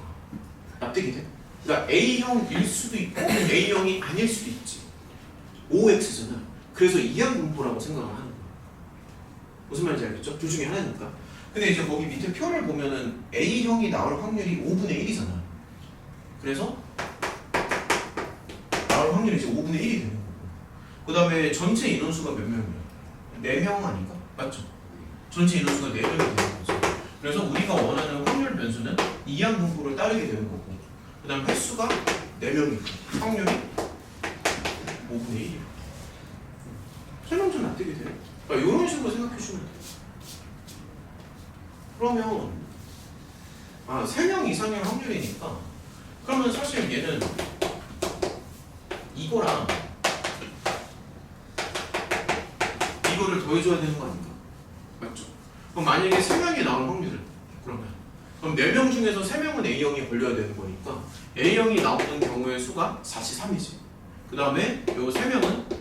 Speaker 1: 납득이 돼? 그러니까 A형일 수도 있고 A형이 아닐 수도 있지. OX잖아. 그래서 이항분포라고 생각을 하는 거야. 무슨 말인지 알겠죠? 둘 중에 하나니까. 근데 이제 거기 밑에 표를 보면은 A형이 나올 확률이 5분의 1이잖아. 그래서 나올 확률이 이제 5분의 1이 되는 거고. 그 다음에 전체 인원수가 몇 명이야? 4명 아닌가? 맞죠? 전체 인원수가 4명이 되는 거죠. 그래서 우리가 원하는 확률 변수는 이항분포를 따르게 되는 거고. 그 다음 횟수가 4명이고 확률이 5분의 1이야. 설명 좀 납득이 돼요? 그러니까 이런 식으로 생각해 주면 돼요. 그러면 3명 이상의 확률이니까 그러면 사실 얘는 이거랑 이거를 더해줘야 되는 거 아닌가? 맞죠? 그럼 만약에 3명이 나올 확률은 그럼 4명 중에서 3명은 A형이 걸려야 되는 거니까 A형이 나오는 경우의 수가 4시 3이지. 그 다음에 요 3명은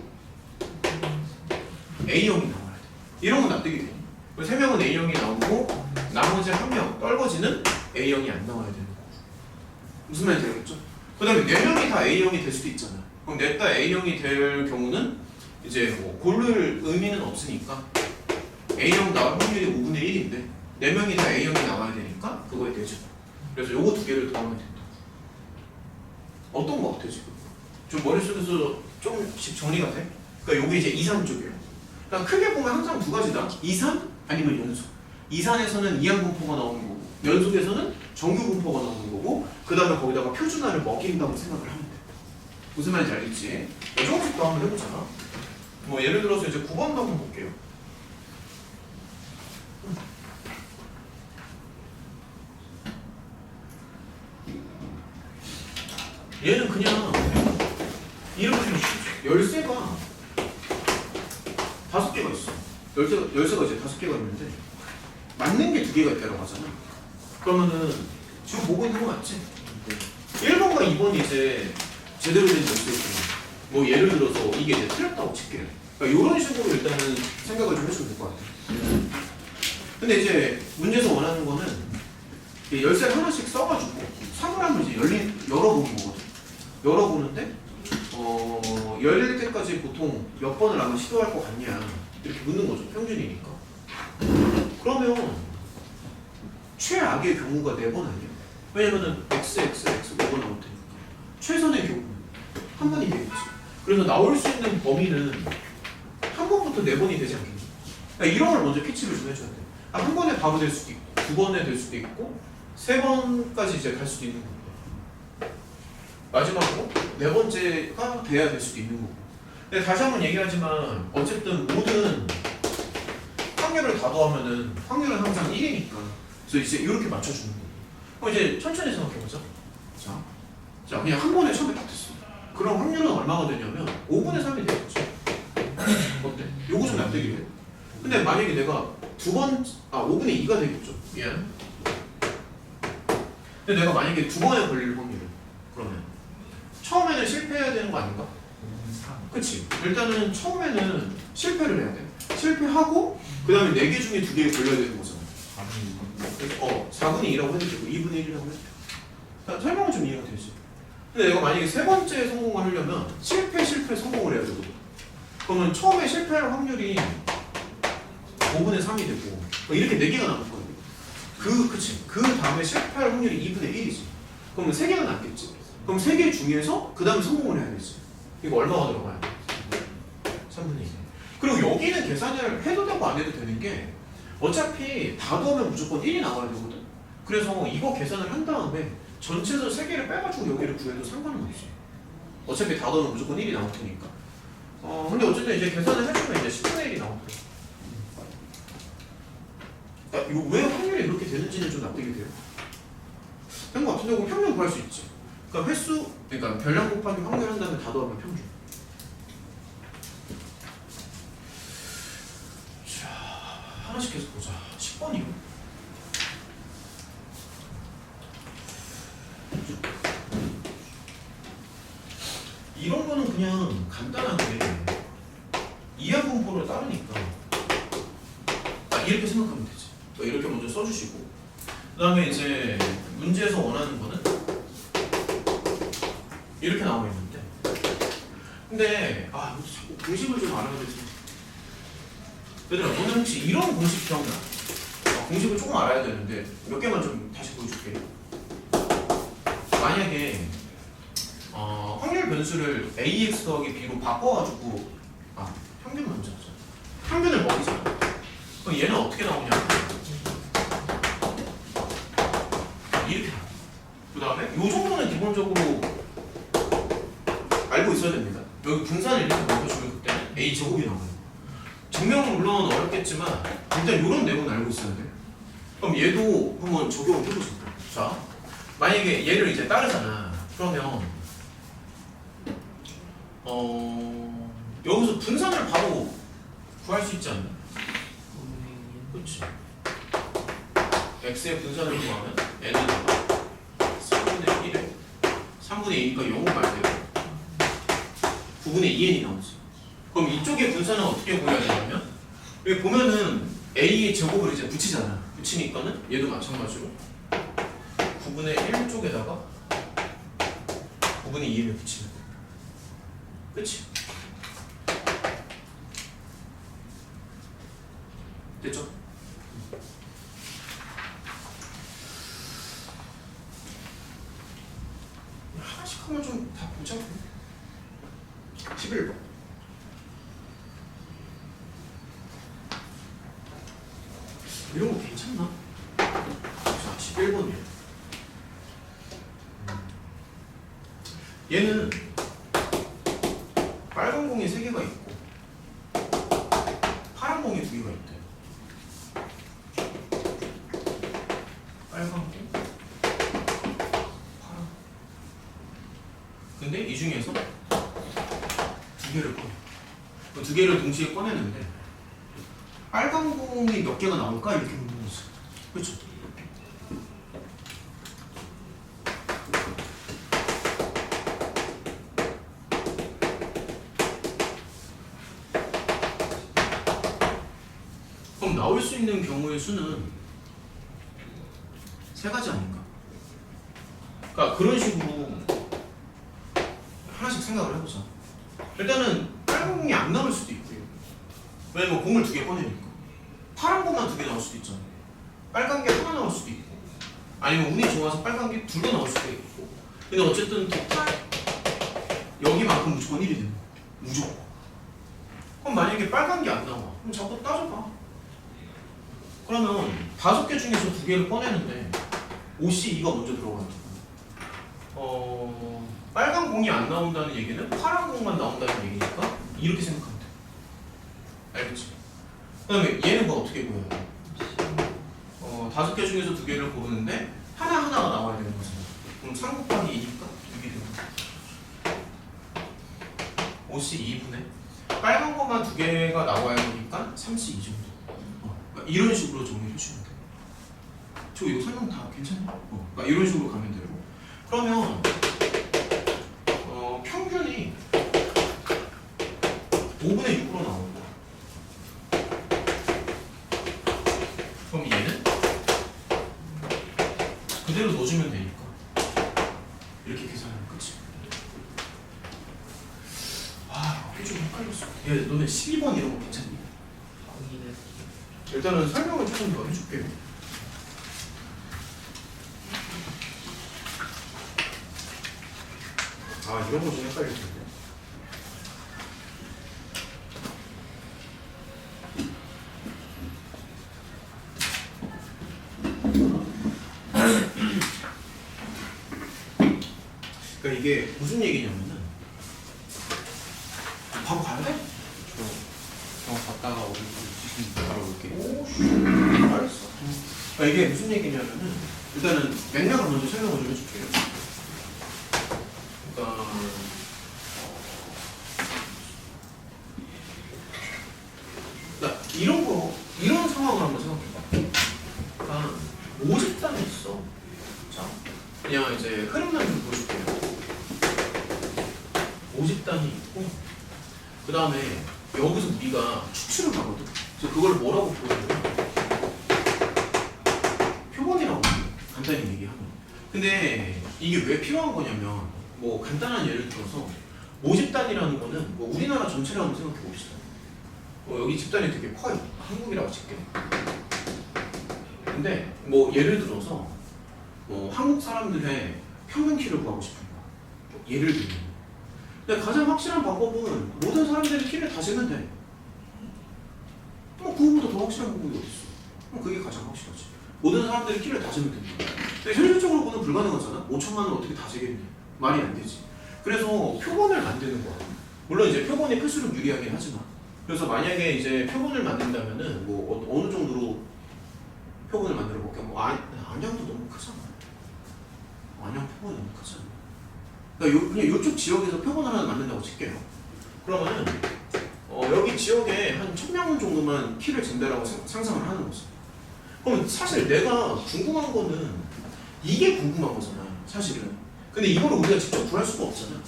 Speaker 1: A형이 나와야 돼. 이런 건 납득이 돼. 3명은 A형이 나오고 나머지 1명 떨궈지는 A형이 안 나와야 되는 거고. 무슨 말인지 알겠죠? 그 다음에 4명이 다 A형이 될 수도 있잖아. 그럼 넷다 A형이 될 경우는 이제 뭐 고를 의미는 없으니까 A형 나올 확률이 5분의 1인데 4명이 다 A형이 나와야 되니까 그거에 되죠. 그래서 요거 두 개를 더하면 된다. 어떤 거 같아 지금? 좀 머릿속에서 조금씩 정리가 돼? 그러니까 요게 이제 2, 3 쪽이에요. 그러니까 크게 보면 항상 두 가지다. 2, 3 아니면 연속. 2, 3에서는 이항분포가 나오는 거고 연속에서는 정규분포가 나오는 거고 그 다음에 거기다가 표준화를 먹인다고 생각을 하면 돼. 무슨 말인지 알겠지? 조금씩 더 한번 해보잖아. 뭐 예를 들어서 이제 9번도 한번 볼게요. 얘는 그냥 이렇게 열쇠가 5개가 있어. 열쇠가 이제 5개가 있는데 맞는 게 2개가 있다고 하잖아. 그러면은 지금 보고 있는 거 맞지? 1번과 2번이 이제 제대로 된 열쇠였잖아. 뭐 예를 들어서 이게 이제 틀렸다고 칠게요. 그러니까 이런 식으로 일단은 생각을 좀 해주면 될 것 같아. 근데 이제 문제에서 원하는 거는 열쇠를 하나씩 써가지고 사물함을 이제 열어보는 거거든. 열어보는데 열릴 때까지 보통 몇 번을 아마 시도할 것 같냐 이렇게 묻는 거죠. 평균이니까. 그러면 최악의 경우가 4번 아니야? 왜냐면은 x 5번 나올 테니까 최선의 경우 한 번이 되겠지. 그래서 나올 수 있는 범위는 한 번부터 4번이 되지 않겠니? 그러니까 이런 걸 먼저 캐치를 좀 해줘야 돼. 한 번에 바로 될 수도 있고 2번에 될 수도 있고 3번까지 이제 갈 수도 있는 거고 마지막으로 4번째가 돼야 될 수도 있는 거고. 근데 다시 한번 얘기하지만 어쨌든 모든 확률을 다 더하면은 확률은 항상 1이니까 그래서 이제 이렇게 맞춰주는 거예요. 그럼 이제 천천히 생각해보자. 자 그냥 한 번에 처음에 딱 됐어. 그럼 확률은 얼마가 되냐면 5분의 3이 되겠죠. 어때? 요거 좀 납득이 돼. 근데 만약에 내가 5분의 2가 되겠죠. 미안. 근데 내가 만약에 2번에 걸릴 확률은 그러면 처음에는 실패해야 되는 거 아닌가? 그치? 일단은 처음에는 실패를 해야 돼. 실패하고 그 다음에 4개 중에 2개에 걸려야 되는 거잖아. 4분의 2라고 해도 되고 2분의 1이라고 해도 되고. 설명은 좀 이해가 되지. 근데 내가 만약에 3번째 성공을 하려면 실패 성공을 해야 되거든. 그러면 처음에 실패할 확률이 5분의 3이 되고 이렇게 4개가 남을 거예요. 그치? 그 다음에 실패할 확률이 2분의 1이지. 그러면 3개가 남겠지. 그럼 3개 중에서 그 다음에 성공을 해야 되지. 이거 얼마가 들어가야 돼? 3분의 2. 그리고 여기는 계산을 해도 되고 안 해도 되는 게 어차피 다 더하면 무조건 1이 나와야 되거든. 그래서 이거 계산을 한 다음에 전체에서 3개를 빼가지고 여기를 구해도 상관은 없어. 어차피 다 더하면 무조건 1이 나올 테니까. 근데 어쨌든 이제 계산을 해주면 이제 10분의 1이 나올 거야. 이거 왜 확률이 그렇게 되는지는 좀 납득이 돼요. 된 거 같은데 그럼 평균 구할 수 있지. 그러니까 그러니까 별량 곱하기 확률 한 다음에 다 더하면 평균. 자, 하나씩 계속 보자. 10번이요. 이런 거는 그냥 간단하게 이하분포를 따르니까 이렇게 생각하면 되지. 이렇게 먼저 써주시고 그 다음에 이제 문제에서 원하는 거는 이렇게 나와 있는데 근데 자꾸 공식을 좀 알아야 되지. 얘들아 너는 혹시 이런 공식 기억나? 공식을 조금 알아야 되는데 몇 개만 좀 다시 보여줄게. 만약에 확률 변수를 ax 더하기 b로 바꿔가지고 평균 먼저 하자. 평균을 먹이잖아. 그럼 얘는 어떻게 나오냐? 이렇게 나와. 그 다음에 요 정도는 기본적으로 알고 있어야 됩니다. 여기 분산을 이렇게 먹여주면 그때는 a 제곱이 나와요. 증명은 물론 어렵겠지만 일단 이런 내용은 알고 있어야 돼. 그럼 얘도 한번 적용을 해보자. 자, 만약에 얘를 이제 따르잖아. 그러면 여기서 분산을 바로 구할 수 있지 않나? 그렇지. x의 분산을 구하면 n에다가 3분의 1에 3분의 2니까 0을 말대로 9분의 2n이 나오지. 그럼 이쪽의 분산은 어떻게 구해야 되냐면 여기 보면은 a의 제곱을 이제 붙이잖아. 붙이니까는 얘도 마찬가지로 9분의 1 쪽에다가 9분의 2를 붙이면 돼. 그치? 됐죠? 하나씩 하면 좀 다 보자고. 11번. 이런 거 괜찮나? 자, 11번이에요. 얘는 빨간 공이 3개가 있고 파란 공이 2개가 있대. 빨간 공, 파란. 근데 이 중에서 2개를 꺼내. 그 2개를 동시에 꺼내는데 빨간 공이 몇 개가 나올까 이렇게 묻는 거지. 그렇죠? 그럼 나올 수 있는 경우의 수는 세 가지 아닌가? 그러니까 그런 식으로 하나씩 생각을 해보자. 일단은 빨간 공이 안 나올 수도 있고요. 왜냐면 공을 두 개 꺼내니까. 파란 공만 두 개 나올 수도 있잖아. 빨간 게 하나 나올 수도 있고, 아니면 운이 좋아서 빨간 게 두 개 나올 수도 있고. 근데 어쨌든 토탈 여기만큼 무조건 1이 되는 거야. 무조건. 그럼 만약에 빨간 게 안 나와. 그럼 자꾸 따져봐. 그러면 5개 중에서 2개를 꺼내는데 OC2가 먼저 들어가는 거야. 빨간 공이 안 나온다는 얘기는 파란 공만 나온다는 얘기니까 이렇게 생각하면 돼. 알겠지? 그 다음에 얘는 뭐 어떻게 보여요? 5개 중에서 2개를 고르는데 하나가 나와야 되는 거잖아. 그럼 3 곱하기 2니까 6이 되는 거야. OC 2분의 빨간 것만 2개가 나와야 되니까 3C2 정도. 그러니까 이런 식으로 정리해 주시면 돼요. 저 이거 설명 다 괜찮아요? 그러니까 이런 식으로 가면 되고. 그러면 평균이 5분의 6으로 나오는 거야. 그럼 얘는 그대로 넣어주면 되니까 이렇게 계산하면 끝이. 이게 좀 헷갈렸어. 얘 너네 12번 이런 거 괜찮니? 일단은 설명을 조금 더 해줄게요. 이런 거 좀 헷갈릴 텐데. 그러니까 이게 무슨 얘기냐면은 바로 가야 돼?
Speaker 2: 갔다가 우리 바로 올게.
Speaker 1: 알았어. 그러니까 이게 무슨 얘기냐면은 일단은 맥락을 먼저 설명을 좀 해줄게요. 그러니까 이런 상황을 한번 생각해봐. 그러니까 모집단이 있어. 자, 그냥 이제 흐름만 좀 보여줄게요. 모집단이 있고, 그 다음에 여기서 우리가 추출을 하거든. 그래서 그걸 뭐라고 부르냐면 표본이라고 간단히 얘기하면. 근데 이게 왜 필요한 거냐면 뭐 간단한 예를 들어서 모집단이라는 거는 뭐 우리나라 전체를 한번 생각해 봅시다. 여기 집단이 되게 커요. 한국이라고 칠게. 근데 뭐 예를 들어서 한국 사람들의 평균 키를 구하고 싶은 거야. 예를 들면. 근데 가장 확실한 방법은 모든 사람들의 키를 다 재면 돼. 그거보다 더 확실한 방법이 어디 있어? 그럼 그게 가장 확실하지. 모든 사람들의 키를 다 재면 된다. 근데 현실적으로 보면 불가능하잖아. 5천만을 어떻게 다 재겠니? 말이 안 되지. 그래서 표본을 만드는 거야. 물론 이제 표본이 클수록 유리하긴 하지만. 그래서 만약에 이제 표본을 만든다면은 뭐 어느 정도로 표본을 만들어 볼게. 뭐 안양도 너무 크잖아. 안양 표본이 너무 크잖아. 그러니까 그냥 이쪽 지역에서 표본 하나 만든다고 칠게요. 그러면은 여기 지역에 한 1000명 정도만 키를 잰다라고 상상을 하는 거지. 그럼 사실 내가 궁금한 거는 이게 궁금한 거잖아, 사실은. 근데 이걸 우리가 직접 구할 수가 없잖아.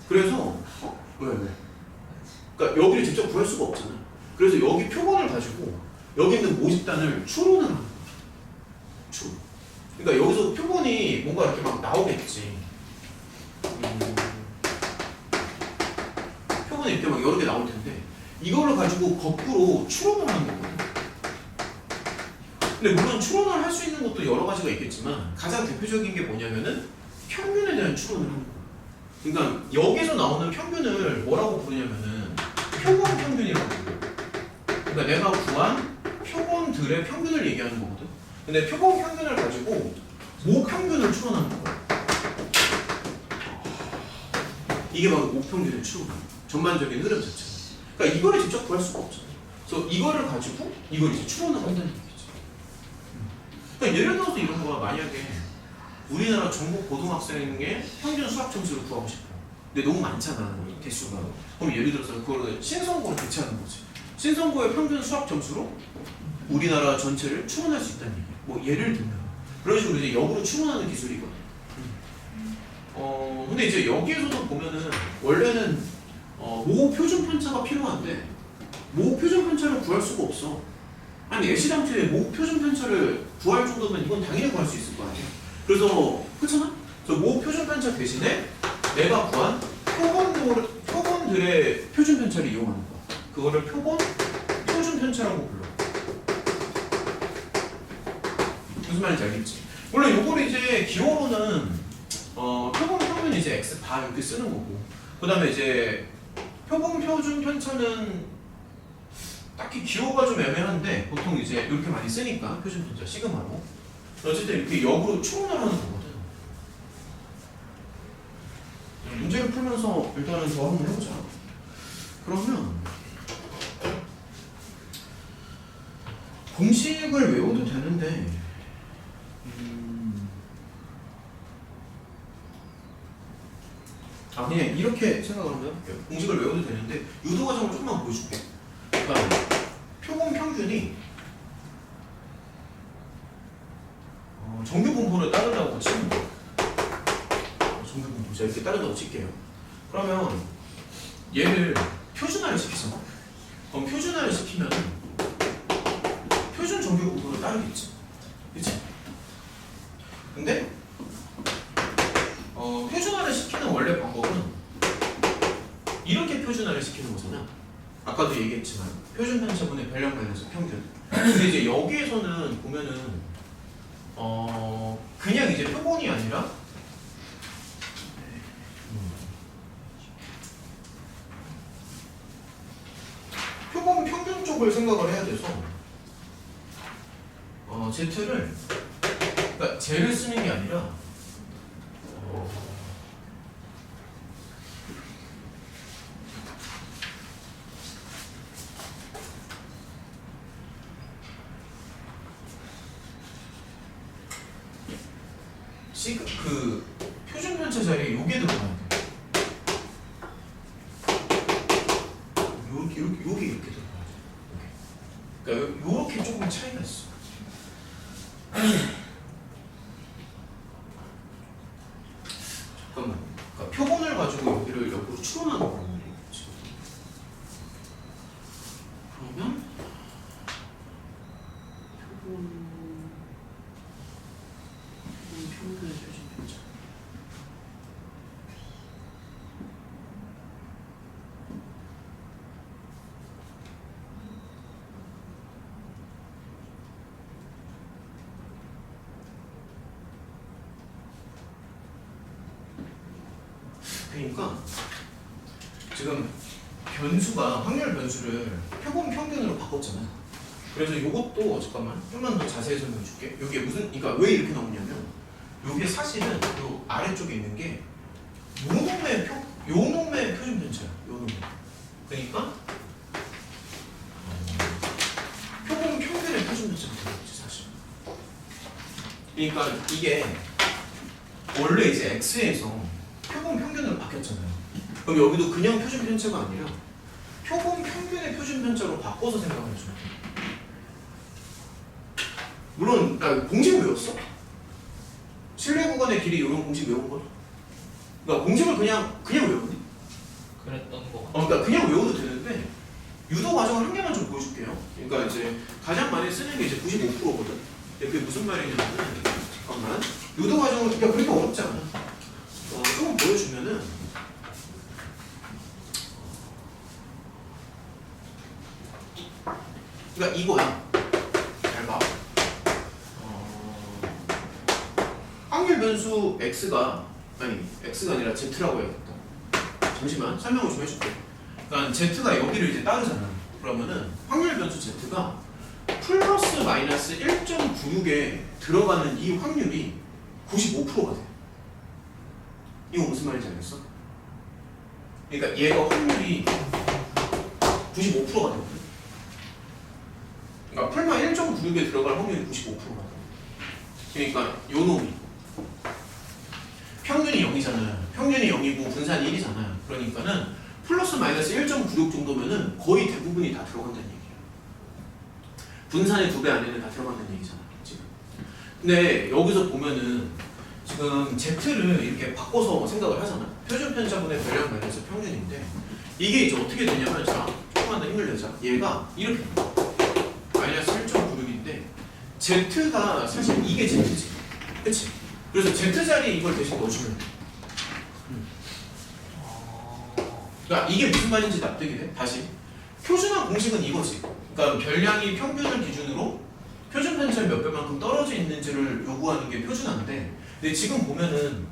Speaker 1: 그래서 왜? 그러니까 여기를 직접 구할 수가 없잖아. 그래서 여기 표본을 가지고 여기 있는 모집단을 추론을 하는 거야. 추론. 그러니까 여기서 표본이 뭔가 이렇게 막 나오겠지. 표본이 이렇게 막 여러 개 나올 텐데 이거를 가지고 거꾸로 추론을 하는 거거든. 근데 물론 추론을 할 수 있는 것도 여러 가지가 있겠지만 가장 대표적인 게 뭐냐면은 평균에 대한 추론을 하는 거야. 그러니까 여기서 나오는 평균을 뭐라고 부르냐면은 표본 평균이라고 부르고. 그러니까 내가 구한 표본들의 평균을 얘기하는 거거든. 근데 표본 평균을 가지고 모 평균을 추론하는 거야. 이게 바로 모 평균을 추론하는 거야. 전반적인 흐름 자체가. 그러니까 이거를 직접 구할 수가 없잖아. 그래서 이거를 가지고 이걸 이제 추론을 한다는 얘기지. 그러니까 예를 들어서 이런 거야. 만약에 우리나라 전국 고등학생의 평균 수학 점수를 구하고 싶어. 근데 너무 많잖아, 개수가. 그럼 예를 들어서 그거를 신선고로 대체하는 거지. 신선고의 평균 수학 점수로 우리나라 전체를 추론할 수 있다는 얘기야. 뭐 예를 들면 그런 식으로 이제 역으로 추론하는 기술이거든. 근데 이제 여기에서도 보면은 원래는 모 표준 편차가 필요한데 모 표준 편차를 구할 수가 없어. 아니 애시당초에 모 표준 편차를 구할 정도면 이건 당연히 구할 수 있을 거 아니에요. 그래서 그렇잖아. 그래서 모 표준 편차 대신에 내가 구한 표본들의 표준 편차를 이용하는 거야. 그거를 표준 편차라고 불러. 무슨 말인지 알겠지? 물론 요거를 이제 기호로는 표본 평균 이제 x 바 이렇게 쓰는 거고, 그 다음에 이제 표본 표준 편차는 딱히 기호가 좀 애매한데 보통 이제 이렇게 많이 쓰니까 표준 편차 시그마로 어쨌든 이렇게 역으로 추론을 하는 거거든. 문제를 풀면서 일단은 더 한번 해보자. 그러면 공식을 외워도 되는데 그냥 이렇게 생각을 한번 해볼게요. 공식을 외워도 되는데 유도 과정을 조금만 보여줄게. 그러니까 표본 평균이 정규 분포를 따른다고 치면 돼요. 정규 분포 제가 이렇게 따른다고 칠게요. 그러면 얘를 표준화를 시키잖아. 그럼 표준화를 시키면 표준 정규 분포를 따르겠지. 그치? 근데 표준화를 시키는 원래 방법은 이렇게 표준화를 시키는 거잖아. 아까도 얘기했지만 표준 편차분의 변량 마이너스 평균. 근데 이제 여기에서는 보면은 그냥 이제 표본이 아니라 표본 평균 쪽을 생각을 해야 돼서 Z를 그러니까 Z를 쓰는 게 아니라 그 표준 편차 자리에 요게 들어가야 돼. 요게 이렇게 들어가야 돼. 그러니까 요렇게 조금 차이가 있어. 잠깐만. 그러니까 표본을 가지고 여기를 역으로 추론하는 거거든요. 그러면 평균의 표준 편차. 그러니까 지금 변수가 확률 변수를 표본 평균으로 바꿨잖아. 그래서 이것도 잠깐만 좀만 더 자세히 설명해 줄게. 이게 무슨 그러니까 왜 이렇게 나오냐면 이게 사실은 요 아래쪽에 있는 게 요놈의 표준 편차야. 요놈의. 그러니까 표본 평균의 표준 편차가 되겠지 사실. 그러니까 이게 원래 이제 x에서 표본 평균으로 바뀌었잖아요. 그럼 여기도 그냥 표준 편차가 아니라 표본 평균의 표준 편차로 바꿔서 생각을 해줘야 돼. 물론 나 공식 외웠어? 실내 구간의 길이 이런 공식 외운 거야? 그러니까 공식을 그냥 외우니?
Speaker 2: 그랬던 거.
Speaker 1: 그러니까 그냥 외워도 되는데 유도 과정을 한 개만 좀 보여줄게요. 그러니까 이제 가장 많이 쓰는 게 이제 95%거든. 근데 그게 무슨 말이냐면 잠깐만 유도 과정을 그러니까 그렇게 어렵지 않아. 조금 보여주면은 그러니까 이거야. 잘 봐. 확률 변수 x가 아니라 z라고 해야겠다. 잠시만 설명을 좀 해줄게. 그러니까 z가 여기를 이제 따르잖아. 그러면은 확률 변수 z가 플러스 마이너스 1.96에 들어가는 이 확률이 95%가 돼. 이거 무슨 말인지 알겠어? 그러니까 얘가 확률이 95%가 되거든. 그러니까 풀마 1.96에 들어갈 확률이 95%가 돼. 그러니까 요 놈이 평균이 0이잖아. 평균이 0이고 분산이 1이잖아. 그러니까는 플러스 마이너스 1.96 정도면은 거의 대부분이 다 들어간다는 얘기야. 분산의 2배 안에는 다 들어간다는 얘기잖아. 지금. 근데 여기서 보면은 지금 Z를 이렇게 바꿔서 생각을 하잖아. 표준 편차분의 변량 마이너스 평균인데 이게 이제 어떻게 되냐면 자, 조금만 더 힘을 내자. 얘가 이렇게 마이너스 1.96 Z가 사실 이게 Z지. 그치? 그래서 Z 자리에 이걸 대신 넣어주면 돼. 그러니까 이게 무슨 말인지 납득이 돼? 다시. 표준화 공식은 이거지. 그러니까 별량이 평균을 기준으로 표준 편차의 몇 배만큼 떨어져 있는지를 요구하는 게 표준화인데, 근데 지금 보면은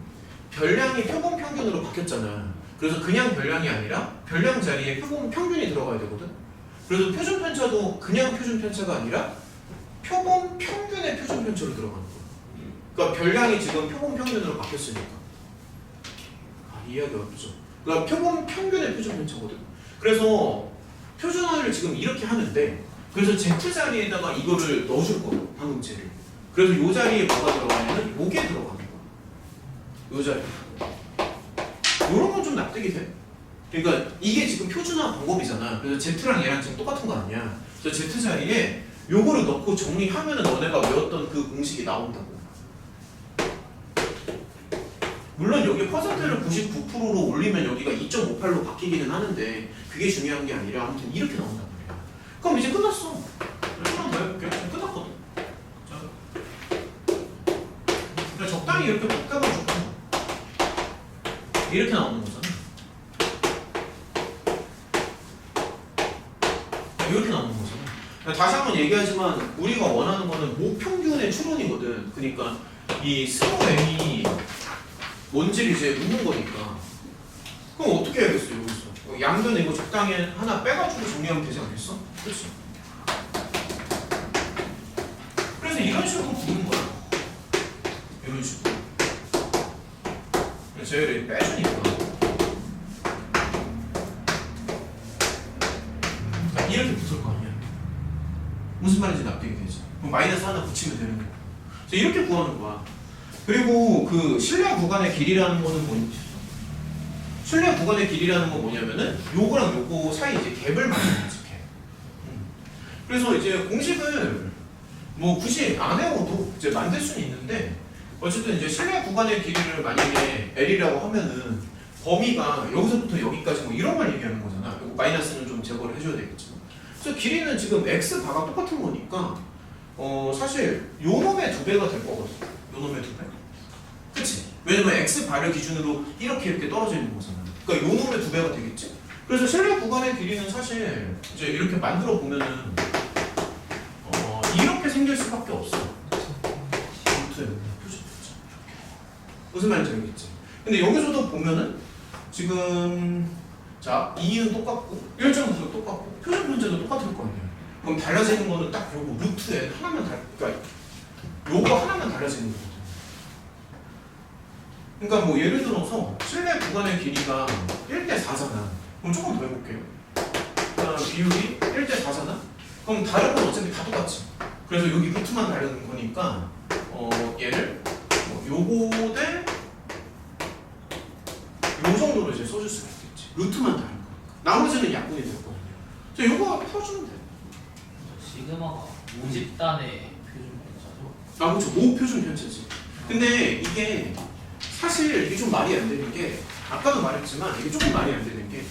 Speaker 1: 별량이 표본 평균으로 바뀌었잖아. 그래서 그냥 별량이 아니라 별량 자리에 표본 평균이 들어가야 되거든. 그래서 표준 편차도 그냥 표준 편차가 아니라 표본 평균의 표준 편차로 들어가는 거야. 그러니까 별량이 지금 표본 평균으로 바뀌었으니까. 이해하기 어렵죠. 그러니까 표본 평균의 표준 편차거든. 그래서 표준화를 지금 이렇게 하는데, 그래서 Z 자리에다가 이거를 넣어줄 거야, 방음체를. 그래서 이 자리에 뭐가 들어가냐면 요게 들어가는 거야. 요 자리. 요런 건 좀 납득이 돼. 그러니까 이게 지금 표준화 방법이잖아. 그래서 Z랑 얘랑 지금 똑같은 거 아니야. 그래서 Z 자리에 요거를 넣고 정리하면은 너네가 외웠던 그 공식이 나온다고. 물론 여기 퍼센트를 99%로 올리면 여기가 2.58로 바뀌기는 하는데 그게 중요한 게 아니라 아무튼 이렇게 나온단 말이야. 그럼 이제 끝났어. 조금만 더 해볼게. 끝났거든. 자. 그러니까 적당히 이렇게 복잡하면 좋고 이렇게 나오는 거잖아. 이렇게 나오는 거잖아. 다시 한번 얘기하지만 우리가 원하는 거는 모평균의 추론이거든. 그러니까 이 스모 m이 뭔지를 이제 묻는 거니까. 그럼 어떻게 해야겠어 여기서? 양변 이거 적당히 하나 빼가지고 정리하면 되지 않겠어? 그렇지? 그래서 이런 식으로 부르는 거야. 이런 식으로. 제를 빼주니까. 이렇게 붙을 거 아니야. 무슨 말인지 납득이 되지. 그럼 마이너스 하나 붙이면 되는 거야. 이렇게 구하는 거야. 그리고 그 실내 구간의 길이라는 거는 뭐지? 실내 구간의 길이라는 건 뭐냐면은 요거랑 요거 사이 이제 갭을 만드는 거지. 갭. 그래서 이제 공식을 뭐 굳이 안 외워도 이제 만들 수는 있는데, 어쨌든 이제 실내 구간의 길이를 만약에 L이라고 하면은 범위가 여기서부터 여기까지 뭐 이런 걸 얘기하는 거잖아. 그리고 마이너스는 좀 제거를 해줘야 되겠지만. 그래서 길이는 지금 x 바가 똑같은 거니까 사실 요 놈의 2배가 될 거거든. 요 놈의 2배. 그치? 왜냐면 x 바를 기준으로 이렇게 떨어져 있는 거잖아. 그러니까 요 놈의 2배가 되겠지? 그래서 실내 구간의 길이는 사실 이제 이렇게 만들어 보면은 이렇게 생길 수밖에 없어. 무슨 말인지 알겠지? 근데 여기서도 보면은 지금 자 2는 똑같고 1.9도 똑같고 표준 편차도 똑같을 거 아니야. 그럼 달라지는 거는 딱 요거 루트에 하나만 그러니까 요거 하나만 달라지는 거거든. 그러니까 뭐 예를 들어서 실내 구간의 길이가 1대4잖아. 그럼 조금 더 해볼게요. 비율이 대4잖아? 그럼 다른 건 어차피 다 똑같지. 그래서 여기 루트만 다르는 거니까 얘를 요거 대 요 정도로 이제 써줄 수가 있겠지. 루트만 다른 거니까. 나머지는 약분이 될 거거든요. 그래서 요거 풀어주면 돼.
Speaker 3: 시그마가 모집단의 표준 편차죠?
Speaker 1: 아 그렇죠. 모표준 편차지. 근데 이게 사실 이게 좀 말이 안 되는 게, 아까도 말했지만 이게 조금 말이 안 되는 게,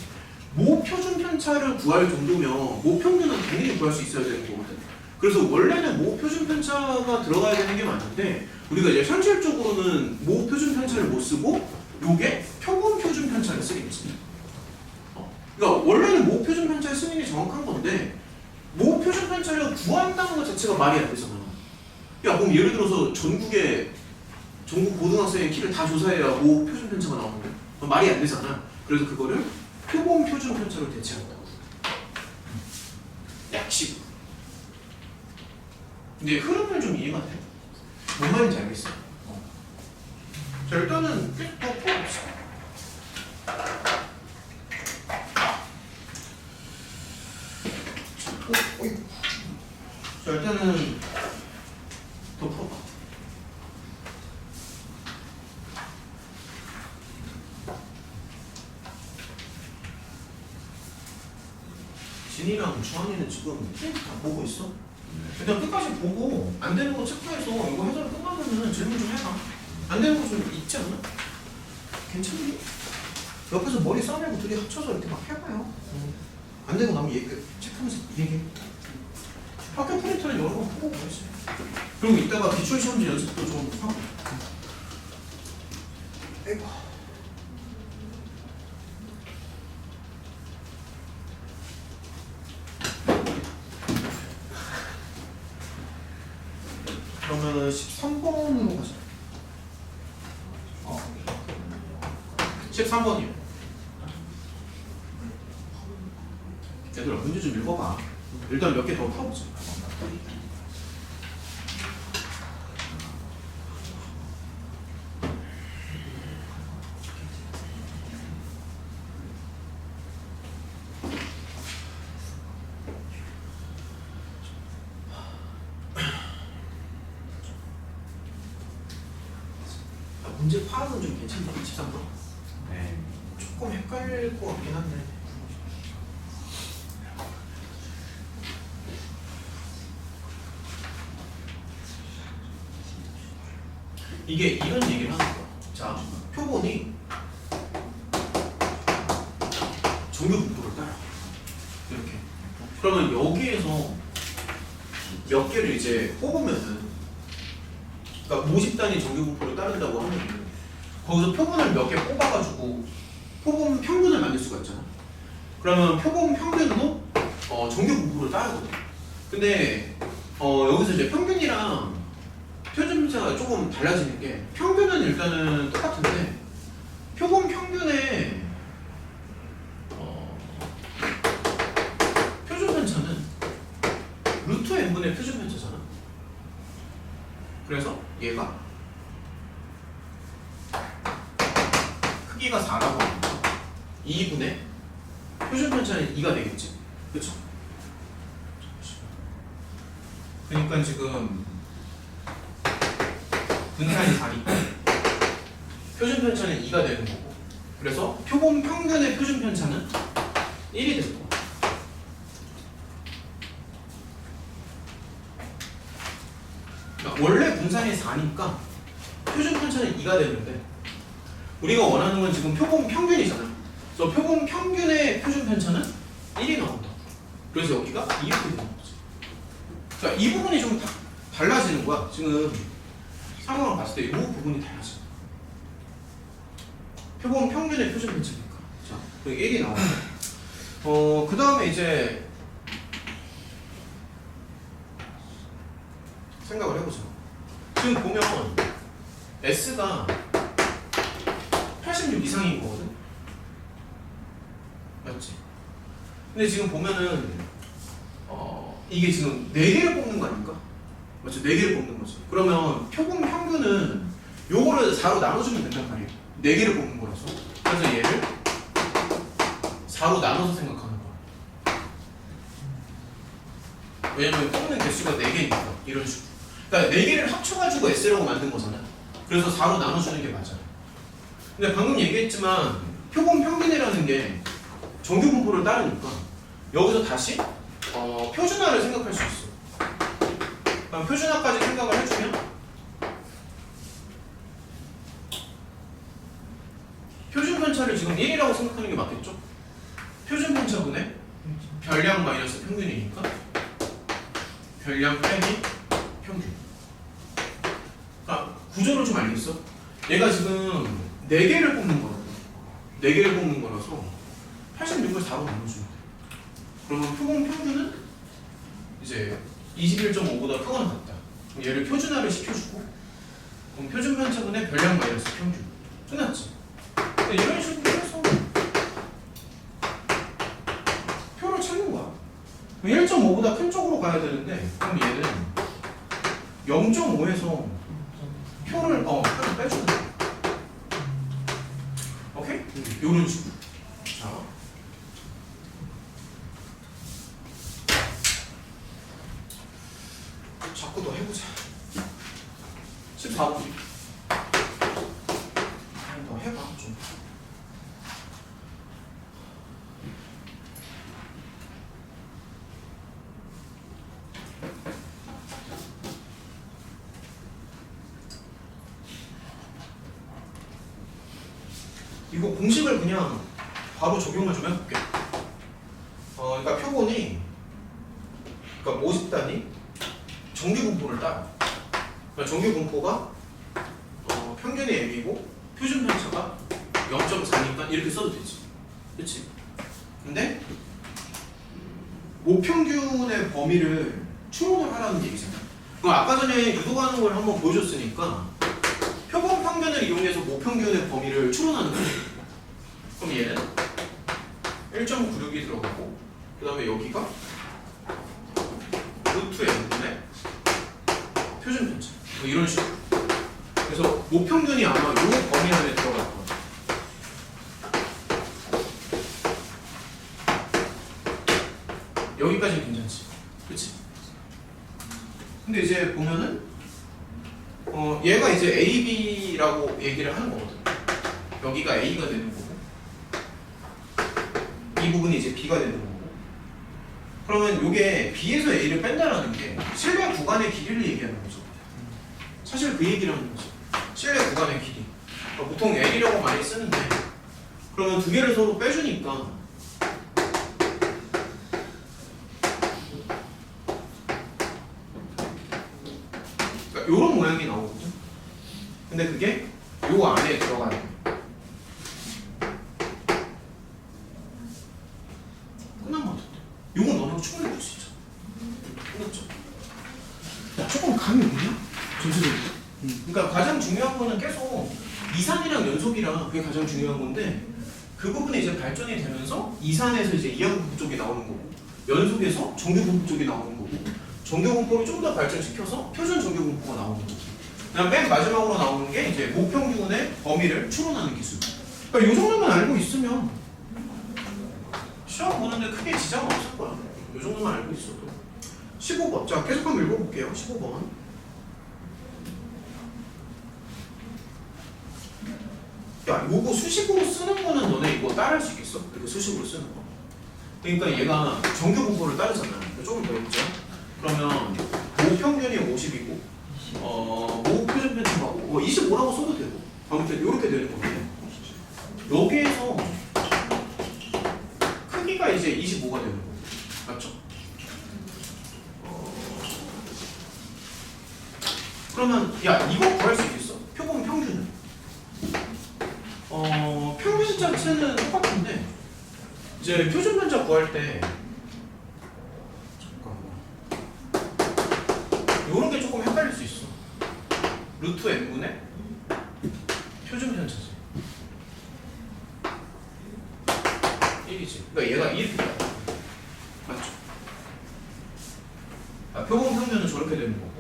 Speaker 1: 모표준 편차를 구할 정도면 모평균은 당연히 구할 수 있어야 되는 거거든. 그래서 원래는 모표준 편차가 들어가야 되는 게 맞는데, 우리가 이제 현실적으로는 모표준 편차를 못 쓰고 요게 표본 표준 편차를 쓰겠지. 그러니까 원래는 모표준 편차를 쓰는 게 정확한 건데, 모표준 편차를 구한다는 것 자체가 말이 안 되잖아. 야, 그럼 예를 들어서 전국 고등학생의 키를 다 조사해야 모표준 편차가 나오는데 말이 안 되잖아. 그래서 그거를 표본 표준 편차로 대체한다고. 약식. 근데 흐름을 좀 이해가 돼. 뭔 말인지 알겠어. 자, 일단은 계속 더 풀어봅시다. 자, 일단은 더 풀어봐. 진이랑 주한이는 지금 다 보고 있어? 일단 끝까지 보고 안 되는 거 체크해서 이거 해설 끝나면은 질문 좀 해봐. 안 되는 거 좀 있지 않나? 괜찮니? 옆에서 머리 싸매고 둘이 합쳐서 이렇게 막 해봐요. 안 되고 나면 얘기 체크하면서 얘기해. 학교 프린터는 여러 번 보고 그러지. 그리고 이따가 기출 시험지 연습도 좀 하고. 아이고. 그러면은 13번으로 가자. 13번이요. 얘들아 문제 좀 읽어봐. 일단 몇 개 더 풀어보자. 문제 파악은 좀 괜찮나? 13번?
Speaker 2: 네.
Speaker 1: 조금 헷갈릴 것 같긴 한데. 이게 이런 얘기를 하는 거야. 자, 표본이 정규 분포를 따라. 이렇게. 그러면 여기에서 몇 개를 이제 뽑으면은, 그러니까 모집단이 정규 분포를 따른다고 하면 거기서 표본을 몇 개 뽑아가지고 표본 평균을 만들 수가 있잖아. 그러면 표본 평균으로 정규 분포를 따르거든. 근데 여기서 이제 평균이랑 표준 편차가 조금 달라지는 게, 평균은 일단은 똑같은데 표본 평균의 표준 편차는 루트 n분의 표준 편차잖아. 그래서 얘가 크기가 4라고 하면 2분의 표준 편차는 2가 되겠지. 그쵸? 그러니까 지금 분산이 4니까 표준 편차는 2가 되는 거고, 그래서 표본 평균의 표준 편차는 1이 되는 거야. 그러니까 원래 분산이 4니까 표준 편차는 2가 되는데, 우리가 원하는 건 지금 표본 평균이잖아. 그래서 표본 평균의 표준 편차는 1이 나온다. 그래서 여기가 이렇게 되는 거지. 그러니까 이 부분이 좀 달라지는 거야. 지금 상황을 봤을 때 이 부분이 달라져. 표본 평균의 표준 편차니까. 자, 여기 1이 나오고, 그 다음에 이제 생각을 해보자. 지금 보면 S가 86 이상인 거거든? 맞지? 근데 지금 보면은 이게 지금 4개를 뽑는 거 아닙니까? 맞죠? 4개를 뽑는 거지. 그러면 표본 평균은 요거를 4로 나눠주면 된단 말이에요. 4개를 뽑는 거라서. 그래서 얘를 4로 나눠서 생각하는 거야. 왜냐면 뽑는 개수가 4개니까. 이런 식으로. 그러니까 4개를 합쳐가지고 S라고 만든 거잖아. 그래서 4로 나눠주는 게 맞아. 근데 방금 얘기했지만 표본 평균이라는 게 정규 분포를 따르니까 여기서 다시 표준화를 생각할 수 있어. 그럼 표준화까지 생각을 해주면 표준 편차를 지금 1이라고 생각하는 게 맞겠죠? 표준 편차분의 별량 마이너스 평균이니까 별량 빼기 평균. 구조를 좀 알겠어? 얘가 지금 4개를 뽑는 거라고. 4개를 뽑는 거라서 86을 4로 나눠주면 돼. 그러면 표본 평균은 이제 21.5보다 크거나 같다. 그럼 얘를 표준화를 시켜주고, 그럼 표준 편차분의 별량 마이너스 평균. 끝났지? 이런 식으로 해서 표를 찾는 거야. 1.5보다 큰 쪽으로 가야 되는데, 그럼 얘는 0.5에서 표를 빼주면 돼. 오케이? 요런 식으로. 자. 자꾸 더 해보자. 14분. 더 해봐, 좀. 이거 공식을 그냥 바로 적용을 좀 해볼게. 그러니까 표본이, 그러니까 모집단이 정규 분포를 따라. 그러니까 정규 분포가 평균이 m이고 표준 편차가 0.4니까 이렇게 써도 되지. 그치? 근데 모평균의 범위를 추론을 하라는 얘기잖아. 그럼 아까 전에 유도하는 걸 한번 보여줬으니까 표본 평균을 이용해서 모평균의 범위를 추론하는 거예요. 그럼 얘는 1.96이 들어가고 그 다음에 여기가 루트 n분의 표준 편차 뭐 이런 식으로. 그래서 모평균이 아마 요 범위 안에 들어갈 거야. 여기까지는 괜찮지, 그치? 근데 이제 보면은 얘가 이제 A, B라고 얘기를 하는 거거든. 여기가 A가 되는 거고 이 부분이 이제 B가 되는 거고. 그러면 이게 B에서 A를 뺀다라는 게 실내 구간의 길이를 얘기하는 거죠. 사실 그 얘기를 하는 거죠. 실내 구간의 길이. 보통 L이라고 많이 쓰는데 그러면 두 개를 서로 빼주니까 요런 모양이 나오거든. 근데 그게 요 안에 들어가는 거야. 끝난 것 같은데. 요건 너네가 충분히 볼 수 있죠. 끝났죠. 야, 조금 감이 오냐? 전체적으로. 그러니까 가장 중요한 거는 계속 이산이랑 연속이랑 그게 가장 중요한 건데 그 부분이 이제 발전이 되면서 이산에서 이제 이항분포 쪽이 나오는 거고 연속에서 정규분포 쪽이 나오는 거고 정규분포를 좀 더 발전시켜서 표준 정규분포가 나오는 거고 그다음 맨 마지막으로 나오는 게 이제 모평균의 범위를 추론하는 기술. 그러니까 이 정도만 알고 있으면 시험 보는데 크게 지장은 없을 거야. 이 정도만 알고 있어도. 15번. 자, 계속 한번 읽어볼게요. 15번. 야, 요거 수식으로 쓰는 거는 너네 이거 따라할 수 있겠어? 이렇게 수식으로 쓰는 거. 그러니까 얘가 정규 분포를 따르잖아. 조금 더 해보자. 그러면 모평균이 50이고, 모표준 편차가 25라고 써도 되고, 아무튼 이렇게 되는 건데, 여기에서 크기가 이제 25가 되는 거고, 맞죠? 그러면 야 이거 구할 수 있겠어? 표본 평균은? 평균 자체는 똑같은데 이제 표준 편차 구할 때 요런 게 조금 헷갈릴 수 있어. 루트 n분의 표준 편차지 1이지. 그러니까 얘가 이렇게 돼. 맞죠? 표본 평균은 저렇게 되는 거고.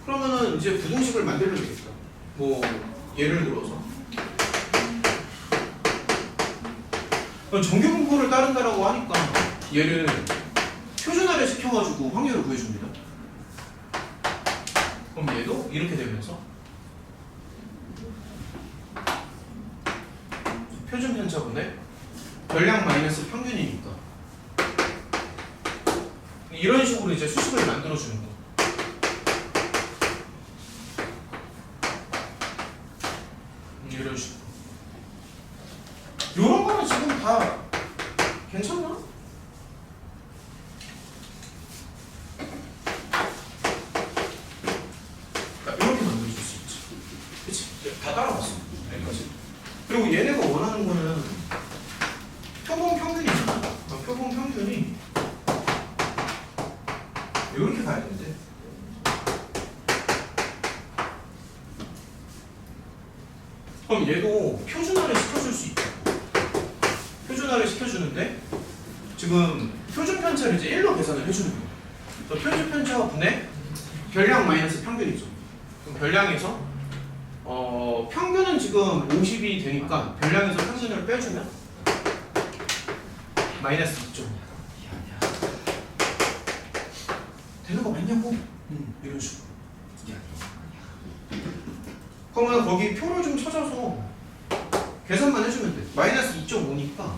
Speaker 1: 그러면은 이제 부등식을 만들면 되겠다. 뭐 예를 들어서 정규 분포를 따른다라고 하니까 얘를 표준화를 시켜가지고 확률을 구해줍니다. 그럼 얘도 이렇게 되면서 표준 편차분의 별량 마이너스 평균이니까 이런 식으로 이제 수식을 만들어주는 거. 이런 식으로. 요런 거는 지금 다 괜찮나? 이렇게 만들어줄 수 있지. 그치? 다 따라갔어. 여기까지. 그리고 얘네가 원하는 거는 표본 평균이잖아. 표본 평균이 이렇게 가야 되는데. 그럼 얘도 표준화를 시켜줄 수 있다. 표준화를 시켜주는데 지금 표준 편차를 이제 1로 계산을 해주는 거예요. 그래서 표준 편차가 분의 별량 마이너스 평균이죠. 그럼 별량에서 평균은 지금 50이 되니까 별량에서 평균을 빼주면 마이너스 2점. 되는 거 맞냐고? 이런 식으로. 그러면 거기 표를 좀 찾아서 계산만 해주면 돼. 마이너스 2.5니까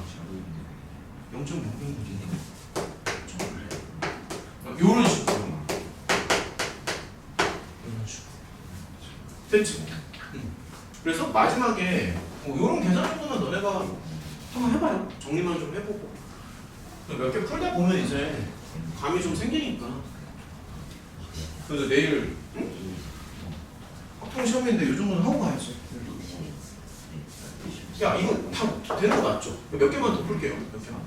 Speaker 1: 0.06이니까 요런 식으로. 이런 식으로. 됐지? 그래서 마지막에 요런 계산 정도는 너네가 한번 해봐요. 정리만 좀 해보고 몇 개 풀다 보면 이제 감이 좀 생기니까. 그래서 내일 학통 시험인데 이 정도는 하고 가야지. 야 이거 다 되는 거 맞죠? 몇 개만 더 풀게요. 몇 개만.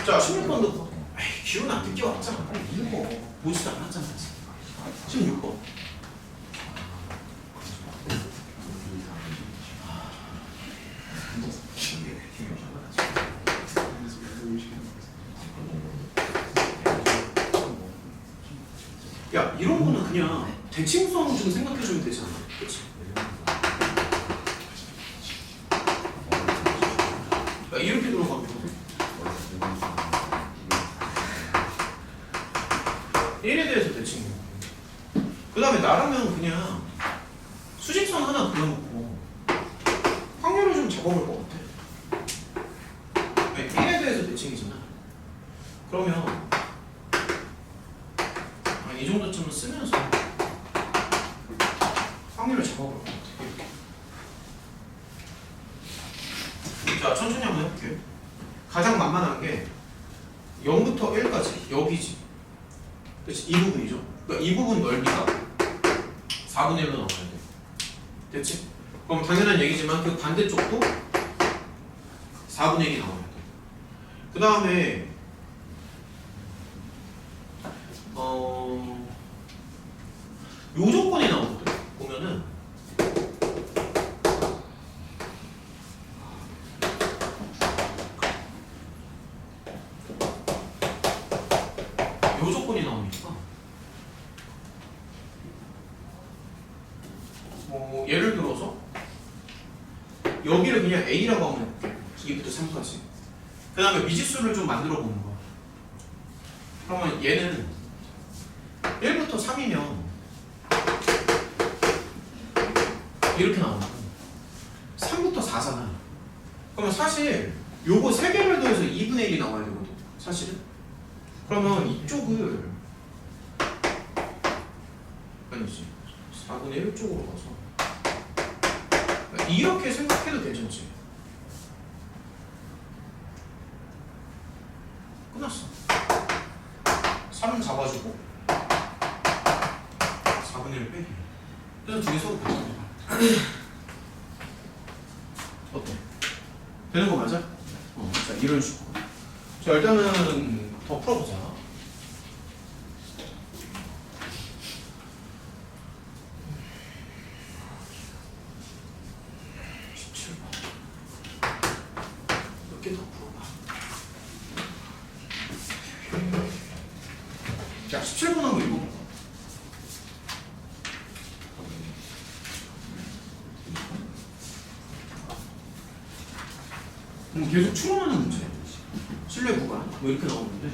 Speaker 1: 자 16번도 에이 기운 안 듣게 왔잖아. 빨리 읽어. 보지도 않았잖아. 16번. 야 이런 거는 그냥 대칭성 좀 생각해주면 되잖아. 그치? 야 이렇게 들어가면 1에 대해서 대칭. 그 다음에 나라면 그냥 수직선 하나 그려놓고 확률을 좀 잡아볼 것 같아. 1에 대해서 대칭이잖아. 그러면 이 정도쯤은 쓰면서 확률을 잡아볼 것 같아. 자, 천천히 한번 해볼게요. 가장 만만한 게 0부터 1까지 여기지. 그렇지? 이 부분이죠. 그러니까 이 부분 넓이가 4분의 1로 나와야 돼. 됐지? 그럼 당연한 얘기지만 그 반대쪽도 4분의 1이 나와야 돼. 그 다음에 요 조건이 나오거든. 보면은 요 조건이 나오니까 예를 들어서 여기를 그냥 A라고 한번 해볼게. 2부터 3까지. 그 다음에 미지수를 좀 만들어 보는 거야. 그러면 얘는 1부터 3이면 이렇게 나오고 3부터 4잖아. 그러면 사실 요거 3개를 더해서 2분의 1이 나와야 되거든. 사실은. 그러면 이쪽을 아니지 4분의 1 쪽으로 가서 이렇게 생각해도 괜찮지. 끝났어. 3 잡아주고 4분의 1 빼기. 그래서 두 개 서로 붙여. 어때? 되는 거 맞아? 자 이런 식으로. 자 일단은 더 풀어보자. 몇 개 더 풀어봐. 자 17번 한번 읽어봐. 계속 추론하는 문제. 신뢰 구간 뭐 이렇게 나오는데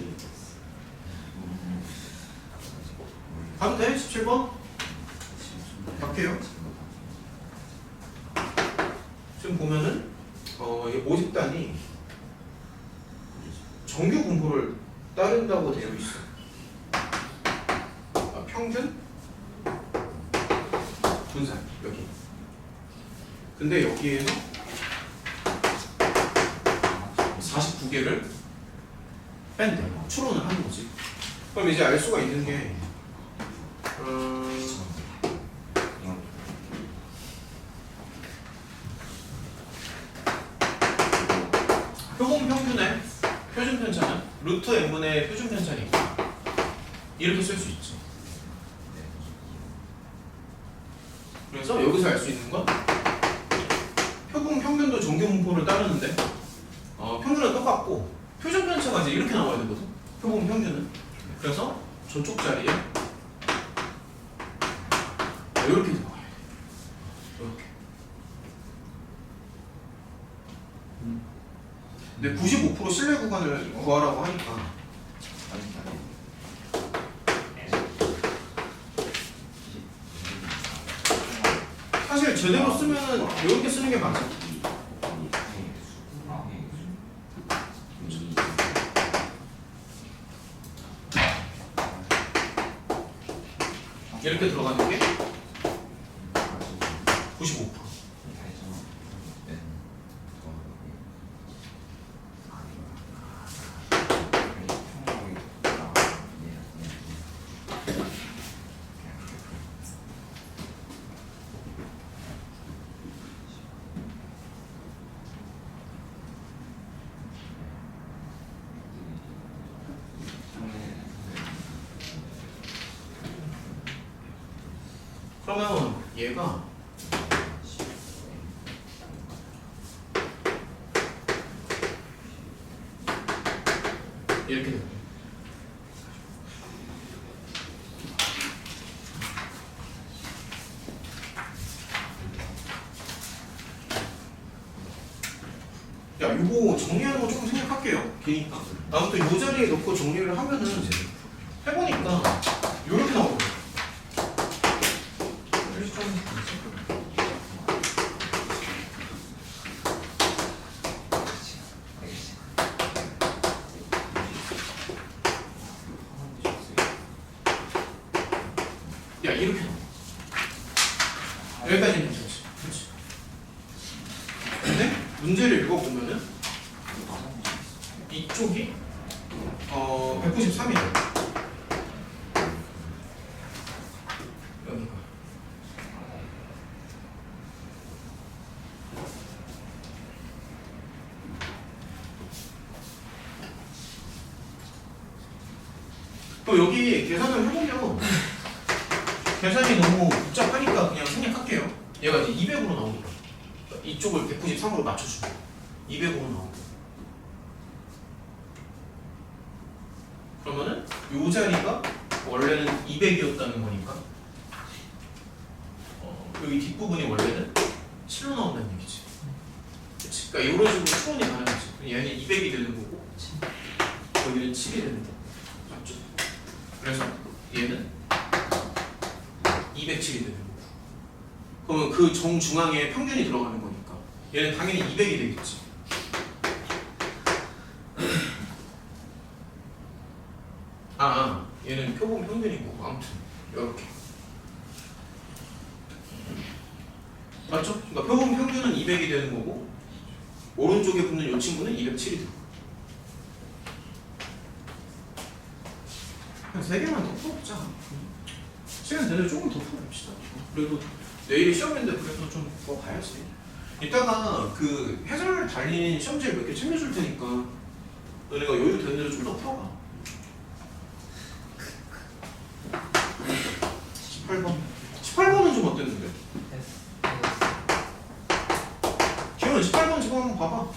Speaker 1: 가도 돼? 17번? 갈게요. 지금 보면은 이 모집단이 정규 분포를 따른다고 되어 있어. 평균 분산 여기. 근데 여기에서 49개를 뺀대. 추론을 하는 거지. 그럼 이제 알 수가 있는 게 표본 평균의 표준 편차는 루트 n분의 표준 편차니까 이렇게 쓸 수 있지. 그래서 여기서 알 수 있는 건 표본 평균도 정규 분포를 따르는데 평균은 똑같고 표준 편차가 이제 이렇게 나와야 되거든. 표본 평균은. 그래서 저쪽 자리에 이렇게 들어가야 돼. 이렇게. 근데 95% 신뢰 구간을 구하라고 하니까 사실 제대로 쓰면은 이렇게 쓰는 게 맞아. 이렇게 들어가는 게 95%. 그러면 얘가 이렇게 됩니다. 야, 이거 정리하는 거 조금 생각할게요. 기니까. 아무튼 이 자리에 놓고 정리를 하면은 해보니까 이렇게 나오거든요. 야, 이렇게 나와. 여기까지는 괜찮지. 그렇지. 근데 문제를 읽어보면은 이쪽이 193이에요. 여기가. 또 여기 계산을 해보면 계산이 너무 복잡하니까 그냥 생략할게요. 얘가 이제 200으로 나오니까 이쪽을 193으로 맞춰주고 200으로 나오고 그러면은 요 자리가 원래는 200이었다는 거니까 여기 뒷부분이 원래는 7로 나온다는 얘기지. 그치? 그러니까 이런 식으로 추론이 가능하지. 얘는 200이 되는 거고 여기는 7이 되는 거고 맞죠? 그래서 얘는 207이 되는 거고 그러면 그 정중앙에 평균이 들어가는 거니까 얘는 당연히 200이 되겠지. 얘는 표본 평균이고 아무튼 이렇게 맞죠? 그러니까 표본 평균은 200이 되는 거고 오른쪽에 붙는 이 친구는 207이 되는 거고 한 3개만 더 풀어보자. 시간 되는데 조금 더 풀어봅시다. 그래도 내일이 시험인데 그래도 좀 더 봐야지. 이따가 그 해설 달린 시험지를 몇 개 챙겨줄 테니까 너네가 여유 되는 대로 좀 더 풀어봐. 18번. 18번은 좀 어땠는데? 기훈 18번 지금 한번 봐봐.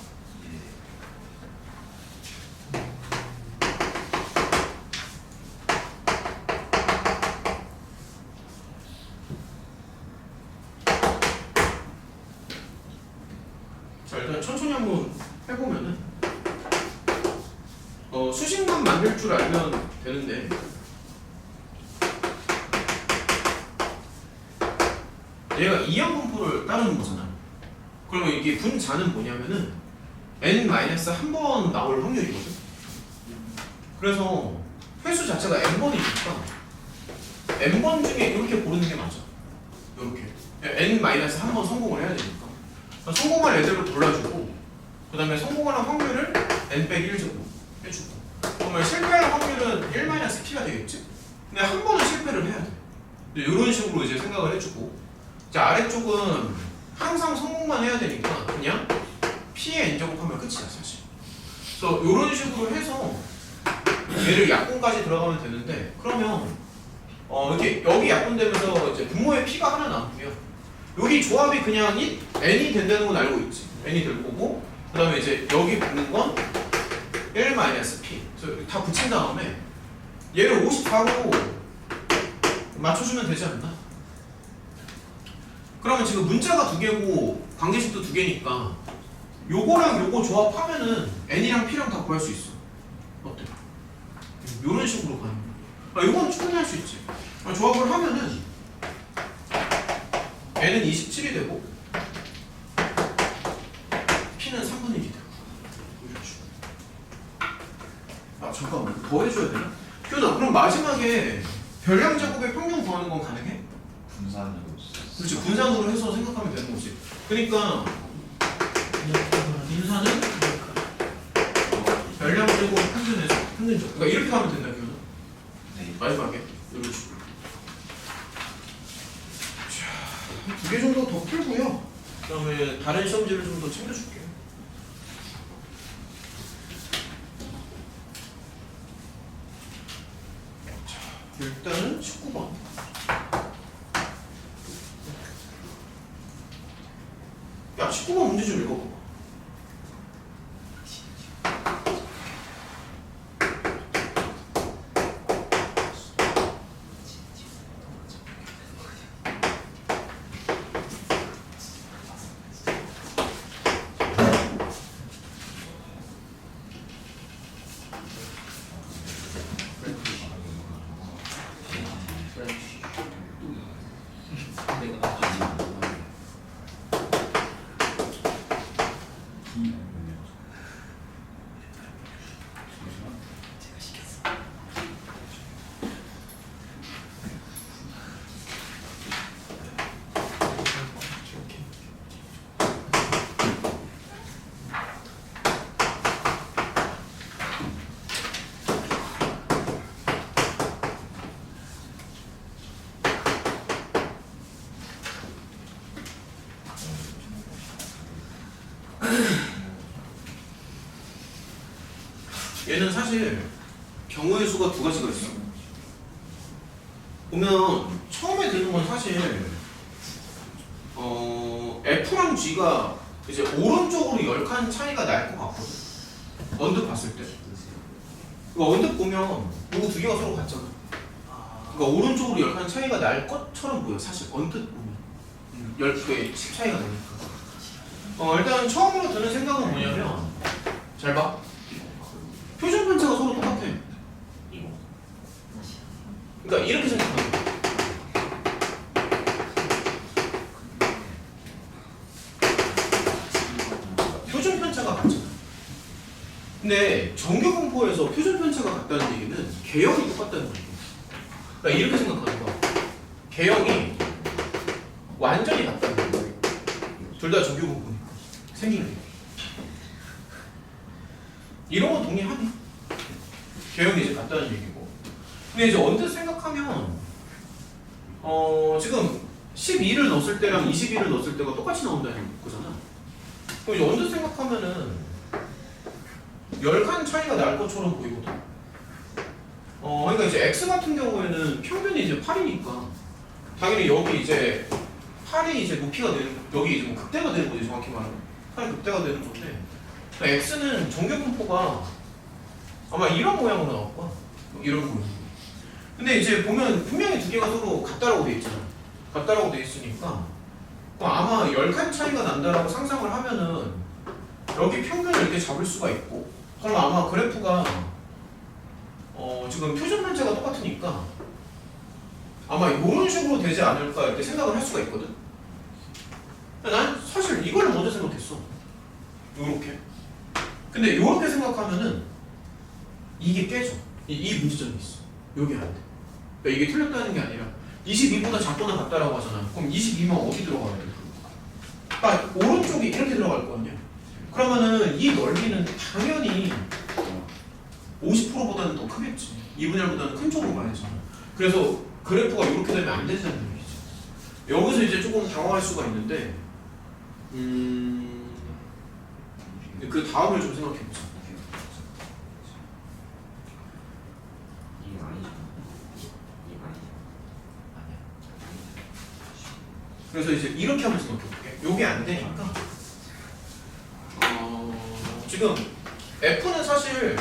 Speaker 1: 자, 일단 천천히 한번 해보면은 수식만 만들 줄 알면 되는데 얘가 이항 분포를 따르는 거잖아. 그러면 이게 분자는 뭐냐면은 n-1번 나올 확률이거든. 그래서 횟수 자체가 n번이니까 n번 중에 이렇게 고르는 게 맞아. 이렇게 n-1번 성공을 해야 되니까 성공할 애들을 골라주고 그 다음에 성공하는 확률을 n-1제곱 해주고 그러면 실패할 확률은 1-p가 되겠지? 근데 한 번은 실패를 해야 돼. 이런 식으로 이제 생각을 해주고 자 아래쪽은 항상 성공만 해야 되니까 그냥 p의 n제곱하면 끝이야 사실. 그래서 이런 식으로 해서 얘를 약분까지 들어가면 되는데 그러면 이렇게 여기 약분되면서 이제 분모의 p가 하나 남고요. 여기 조합이 그냥 n이 된다는 건 알고 있지. n이 될 거고 그 다음에 이제 여기 붙는 건 1-p. 그래서 다 붙인 다음에 얘를 54로 맞춰주면 되지 않나? 그러면 지금 문자가 2개고 관계식도 2개니까 요거랑 요거 조합하면은 n이랑 p랑 다 구할 수 있어. 어때? 요런 식으로 가는 거야. 요건 충분히 할 수 있지. 조합을 하면은 n은 27이 되고 p는 3분의 1이 되고 이런 식으로. 잠깐만 더 해줘야 되나? 효나 그럼 마지막에 별량 제곱의 평균 구하는 건 가능해?
Speaker 2: 분산으로
Speaker 1: 그렇지 분산으로 해서 생각하면 되는 거지. 그러니까 분산은 별량 제곱 평균에서 평균적. 그러니까 이렇게 하면 된다 기훈아.
Speaker 2: 네.
Speaker 1: 마지막에 이런 식으로. 자, 2개 정도 더 풀고요. 그다음에 다른 시험지를 좀 더 챙겨줄게요. 자, 일단은 19번. 19번 문제 좀 읽어봐.
Speaker 3: 내가 나중에
Speaker 1: 얘는 사실 경우의 수가 두 가지가 있어. 보면 처음에 드는 건 사실 F랑 G가 이제 오른쪽으로 10칸 차이가 날 것 같거든. 언뜻 봤을 때. 그러니까 언뜻 보면 이거 두 개가 서로 같잖아. 그러니까 오른쪽으로 10칸 차이가 날 것처럼 보여. 사실 언뜻 보면 10개 10 차이가 나니까. 일단 처음으로 드는 생각은 뭐냐면 잘 봐. 표준 편차가 서로 똑같아. 그러니까 이렇게 생각하면 돼. 표준 편차가 같잖아. 근데 정규 분포에서 표준 편차가 같다는 얘기는 개형이 똑같다는 얘기야. 그러니까 이렇게 생각하는 거야. 개형이 완전히 같다는 거야. 둘 다 정규 분포니까 생긴 게. 이런 건 동의하니? 개형이 이제 같다는 얘기고. 근데 이제 언뜻 생각하면 지금 12를 넣었을 때랑 21을 넣었을 때가 똑같이 나온다는 거잖아. 그럼 이제 언뜻 생각하면은 10칸 차이가 날 것처럼 보이거든. 그러니까 이제 X 같은 경우에는 평균이 이제 8이니까 당연히 여기 이제 8이 이제 높이가 되는, 여기 이제 뭐 극대가 되는 거지, 정확히 말하면. 8이 극대가 되는 건데, X는 정규 분포가 아마 이런 모양으로 나올 거야. 이런 모양. 근데 이제 보면 분명히 두 개가 서로 같다라고 돼 있잖아. 같다라고 돼 있으니까 아마 10칸 차이가 난다라고 상상을 하면은 여기 평균을 이렇게 잡을 수가 있고, 그럼 아마 그래프가 지금 표준 편차가 똑같으니까 아마 이런 식으로 되지 않을까 이렇게 생각을 할 수가 있거든. 난 사실 이걸 먼저 생각했어. 요렇게. 근데 요렇게 생각하면은 이게 깨져. 이 문제점이 있어. 여기 안 돼. 그러니까 이게 틀렸다는 게 아니라 22보다 작거나 같다라고 하잖아. 그럼 22만 어디 들어가야 돼? 그러니까 오른쪽이 이렇게 들어갈 거 아니야. 그러면은 이 넓이는 당연히 50%보다는 더 크겠지. 2분의 1보다는 큰 쪽으로 가야잖아. 그래서 그래프가 이렇게 되면 안 된다는 얘기지. 여기서 이제 조금 당황할 수가 있는데 그 다음을 좀 생각해보자.
Speaker 2: 이게 아니죠. 이게 아니죠.
Speaker 1: 아니야. 그래서 이제 이렇게 한번 생각해볼게. 요게 안 되니까 지금 F는 사실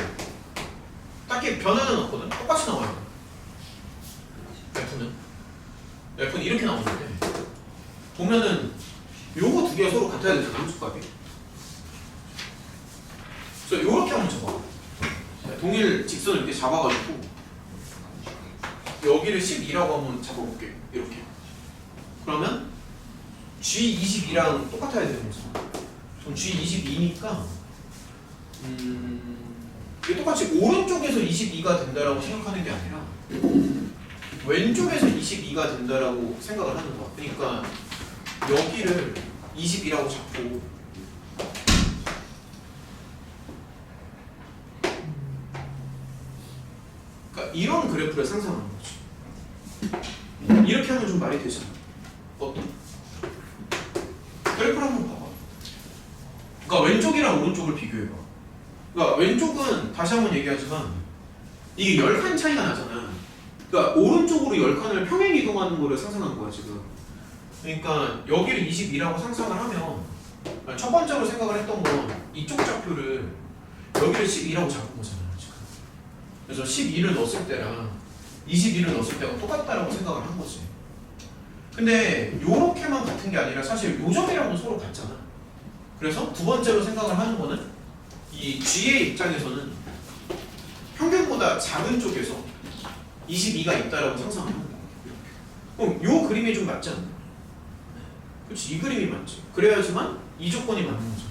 Speaker 1: 딱히 변화는 없거든. 똑같이 나와요. F는 이렇게 나오는데 보면은 요거 두 개가 서로 같아야 되잖아, 함수값이. 그래서 요렇게 한번 잡아. 동일 직선을 이렇게 잡아가지고 여기를 12라고 한번 잡아볼게. 이렇게. 그러면 G22랑 똑같아야 되는 거잖아. 그럼 G22니까 이게 똑같이 오른쪽에서 22가 된다라고 생각하는 게 아니라 왼쪽에서 22가 된다라고 생각을 하는 거야. 그러니까 여기를 22라고 잡고 그러니까 이런 그래프를 상상하는 거지. 이렇게 하면 좀 말이 되잖아. 어떤? 그래프를 한번 봐봐. 그러니까 왼쪽이랑 오른쪽을 비교해봐. 그러니까 왼쪽은 다시 한번 얘기하지만 이게 10칸 차이가 나잖아. 그러니까 오른쪽으로 10칸을 평행 이동하는 거를 상상한 거야 지금. 그러니까 여기를 22라고 상상을 하면 첫 번째로 생각을 했던 건 이쪽 좌표를 여기를 12라고 잡은 거잖아요 지금. 그래서 12를 넣었을 때랑 22를 넣었을 때가 똑같다라고 생각을 한 거지. 근데 요렇게만 같은 게 아니라 사실 요 점이랑은 서로 같잖아. 그래서 두 번째로 생각을 하는 거는 이 G의 입장에서는 평균보다 작은 쪽에서 22가 있다라고 상상하는 거야. 그럼 요 그림이 좀 맞지 않나? 그렇지, 이 그림이 맞지. 그래야지만 이 조건이 맞는 거죠.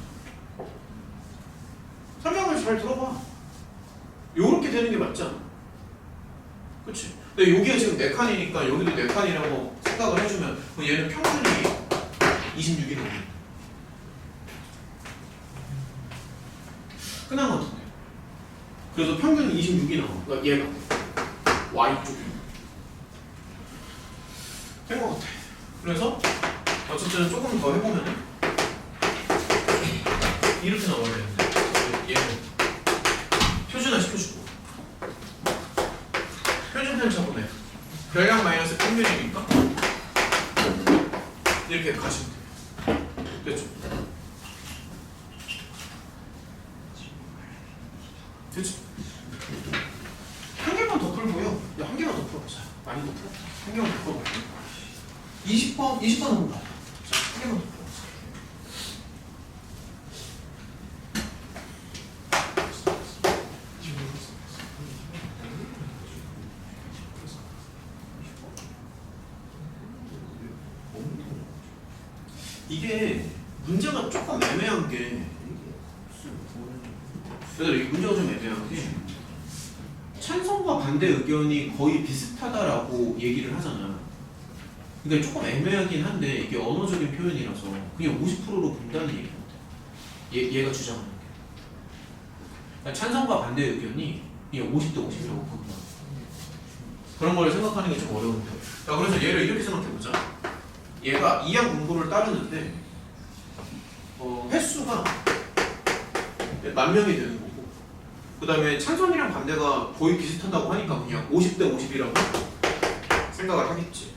Speaker 1: 설명을 잘 들어봐. 요렇게 되는 게 맞지 않아? 그렇지. 근데 여기가 지금 4칸이니까 여기도 4칸이라고 생각을 해주면 그럼 얘는 평균이 26이라고. 끝난 것 같은데. 그래서 평균이 26이 나와. 그러니까 얘가 Y쪽이 된 것 같아. 그래서 어쨌든 조금 더 해보면은 이렇게 나와야 되는데 얘는 표준화 시켜주고 표준 편차분해 별량 마이너스 평균이니까 이렇게 가시면 돼요. 됐죠? 됐죠? 한 개만 더 풀고요. 야, 한 개만 더 풀어보자. 많이 더 풀어. 한 개만 더 풀어볼게요. 20번 한번 봐. 자, 한 개만 더 풀어보자. 이게 문제가 조금 애매한 게 얘들아, 이 문제가 좀 애매한 게 찬성과 반대 의견이 거의 비슷하다라고 얘기를 하잖아. 근데 조금 애매하긴 한데 이게 언어적인 표현이라서 그냥 50%로 본다는 얘기 같아. 얘가 주장하는 게. 그러니까 찬성과 반대 의견이 그냥 50대 50이라고 본다. 그런 걸 생각하는 게 좀 어려운데. 자, 그래서 얘를 이렇게 생각해보자. 얘가 이항 분포를 따르는데 횟수가 10,000명이 되는 거고, 그 다음에 찬성이랑 반대가 거의 비슷하다고 하니까 그냥 50대 50이라고 생각을 하겠지.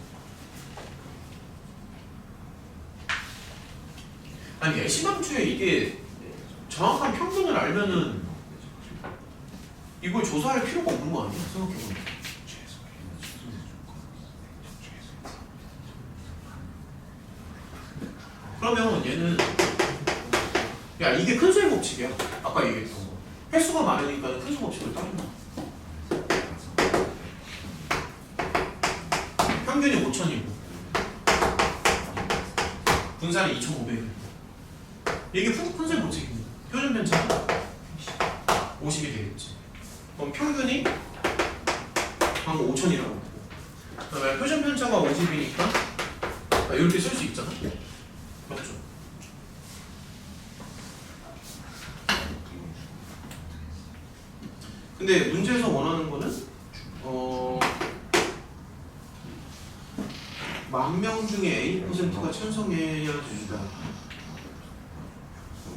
Speaker 1: 아니, 애시당초에 이게 정확한 평균을 알면은 이걸 조사할 필요가 없는 거 아니야? 생각해보면. 그러면 얘는 야, 이게 큰수의 법칙이야. 아까 얘기했던 거. 횟수가 많으니까 큰수 법칙을 따른다. 평균이 5,000이고 분산이 2,500이고 이게 큰수의 법칙입니다. 표준 편차가 50이 되겠지. 그럼 평균이 방금 5,000이라고 보고, 그다음에 표준 편차가 50이니까 이렇게 쓸 수 있잖아. 맞죠? 근데 문제에서 원하는 거는 10,000명 중에 A%가 찬성해야 된다.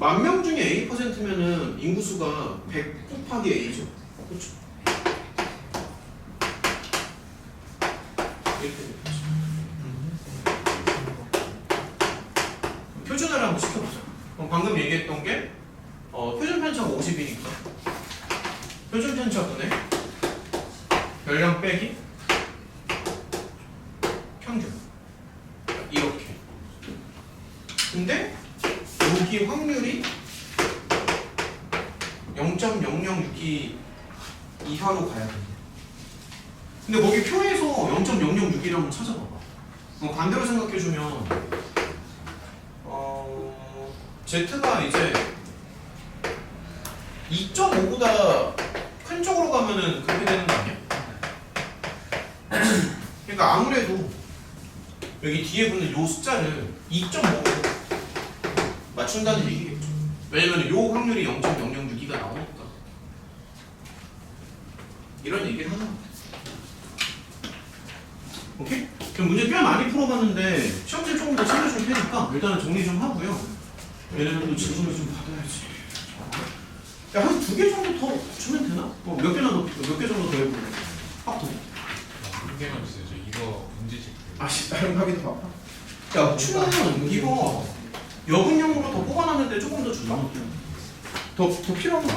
Speaker 1: 10,000명 중에 A%면은 인구수가 100 곱하기 A죠. 그렇죠? 이렇게 되겠죠. 표준화를 한번 시켜보자. 그럼 방금 얘기했던 게 표준 편차가 50이니까 표준 편차분의 별량 빼기 평균 이렇게. 근데 여기 확률이 0.006이 이하로 가야 돼. 근데 거기 표에서 0.006이라고 찾아봐봐. 반대로 생각해주면 Z가 이제 2.5보다 큰 쪽으로 가면은 그렇게 되는 거 아니야? 그러니까 아무래도 여기 뒤에 붙는 요 숫자를 2.5로 맞춘다는 얘기겠죠. 왜냐면 요 확률이 0.006이가 나오니까. 이런 얘기를 하는 거야. 오케이? 그럼 문제 꽤 많이 풀어봤는데 시험지 조금 더 챙겨줄 테니까 일단은 정리 좀 하고요. 얘네들도 질문을 좀 받아야지. 야, 한 2개 정도 더 주면 되나? 몇 개 정도 더 해볼래? 더.
Speaker 2: 한 개만 주세요. 저 이거 문제 집.
Speaker 1: 아씨, 다른 하기도 바빠. 야, 추는 이거 여분형으로 더 뽑아놨는데 조금 더 줄까? 더 필요한 거?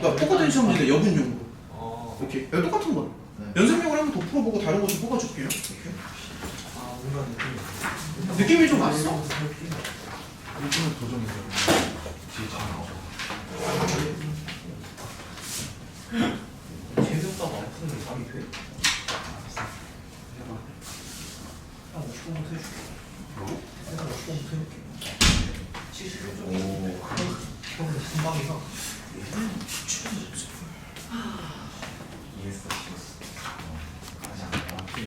Speaker 1: 나 똑같은 시험 문제 여분용으로. 오케이. 야, 똑같은 거. 연습용을 한번 더 풀어보고 다른 거 좀 뽑아줄게요. 이렇게. 느낌이 좀 왔어?
Speaker 2: 이거는 도전해서 뒤에
Speaker 3: 재미없다고 안 푸는 게 답이 돼? 한 50번부터 해줄게. 일단 50번부터 해볼게. 71점. 형은 한 방이가.
Speaker 2: 이해했어.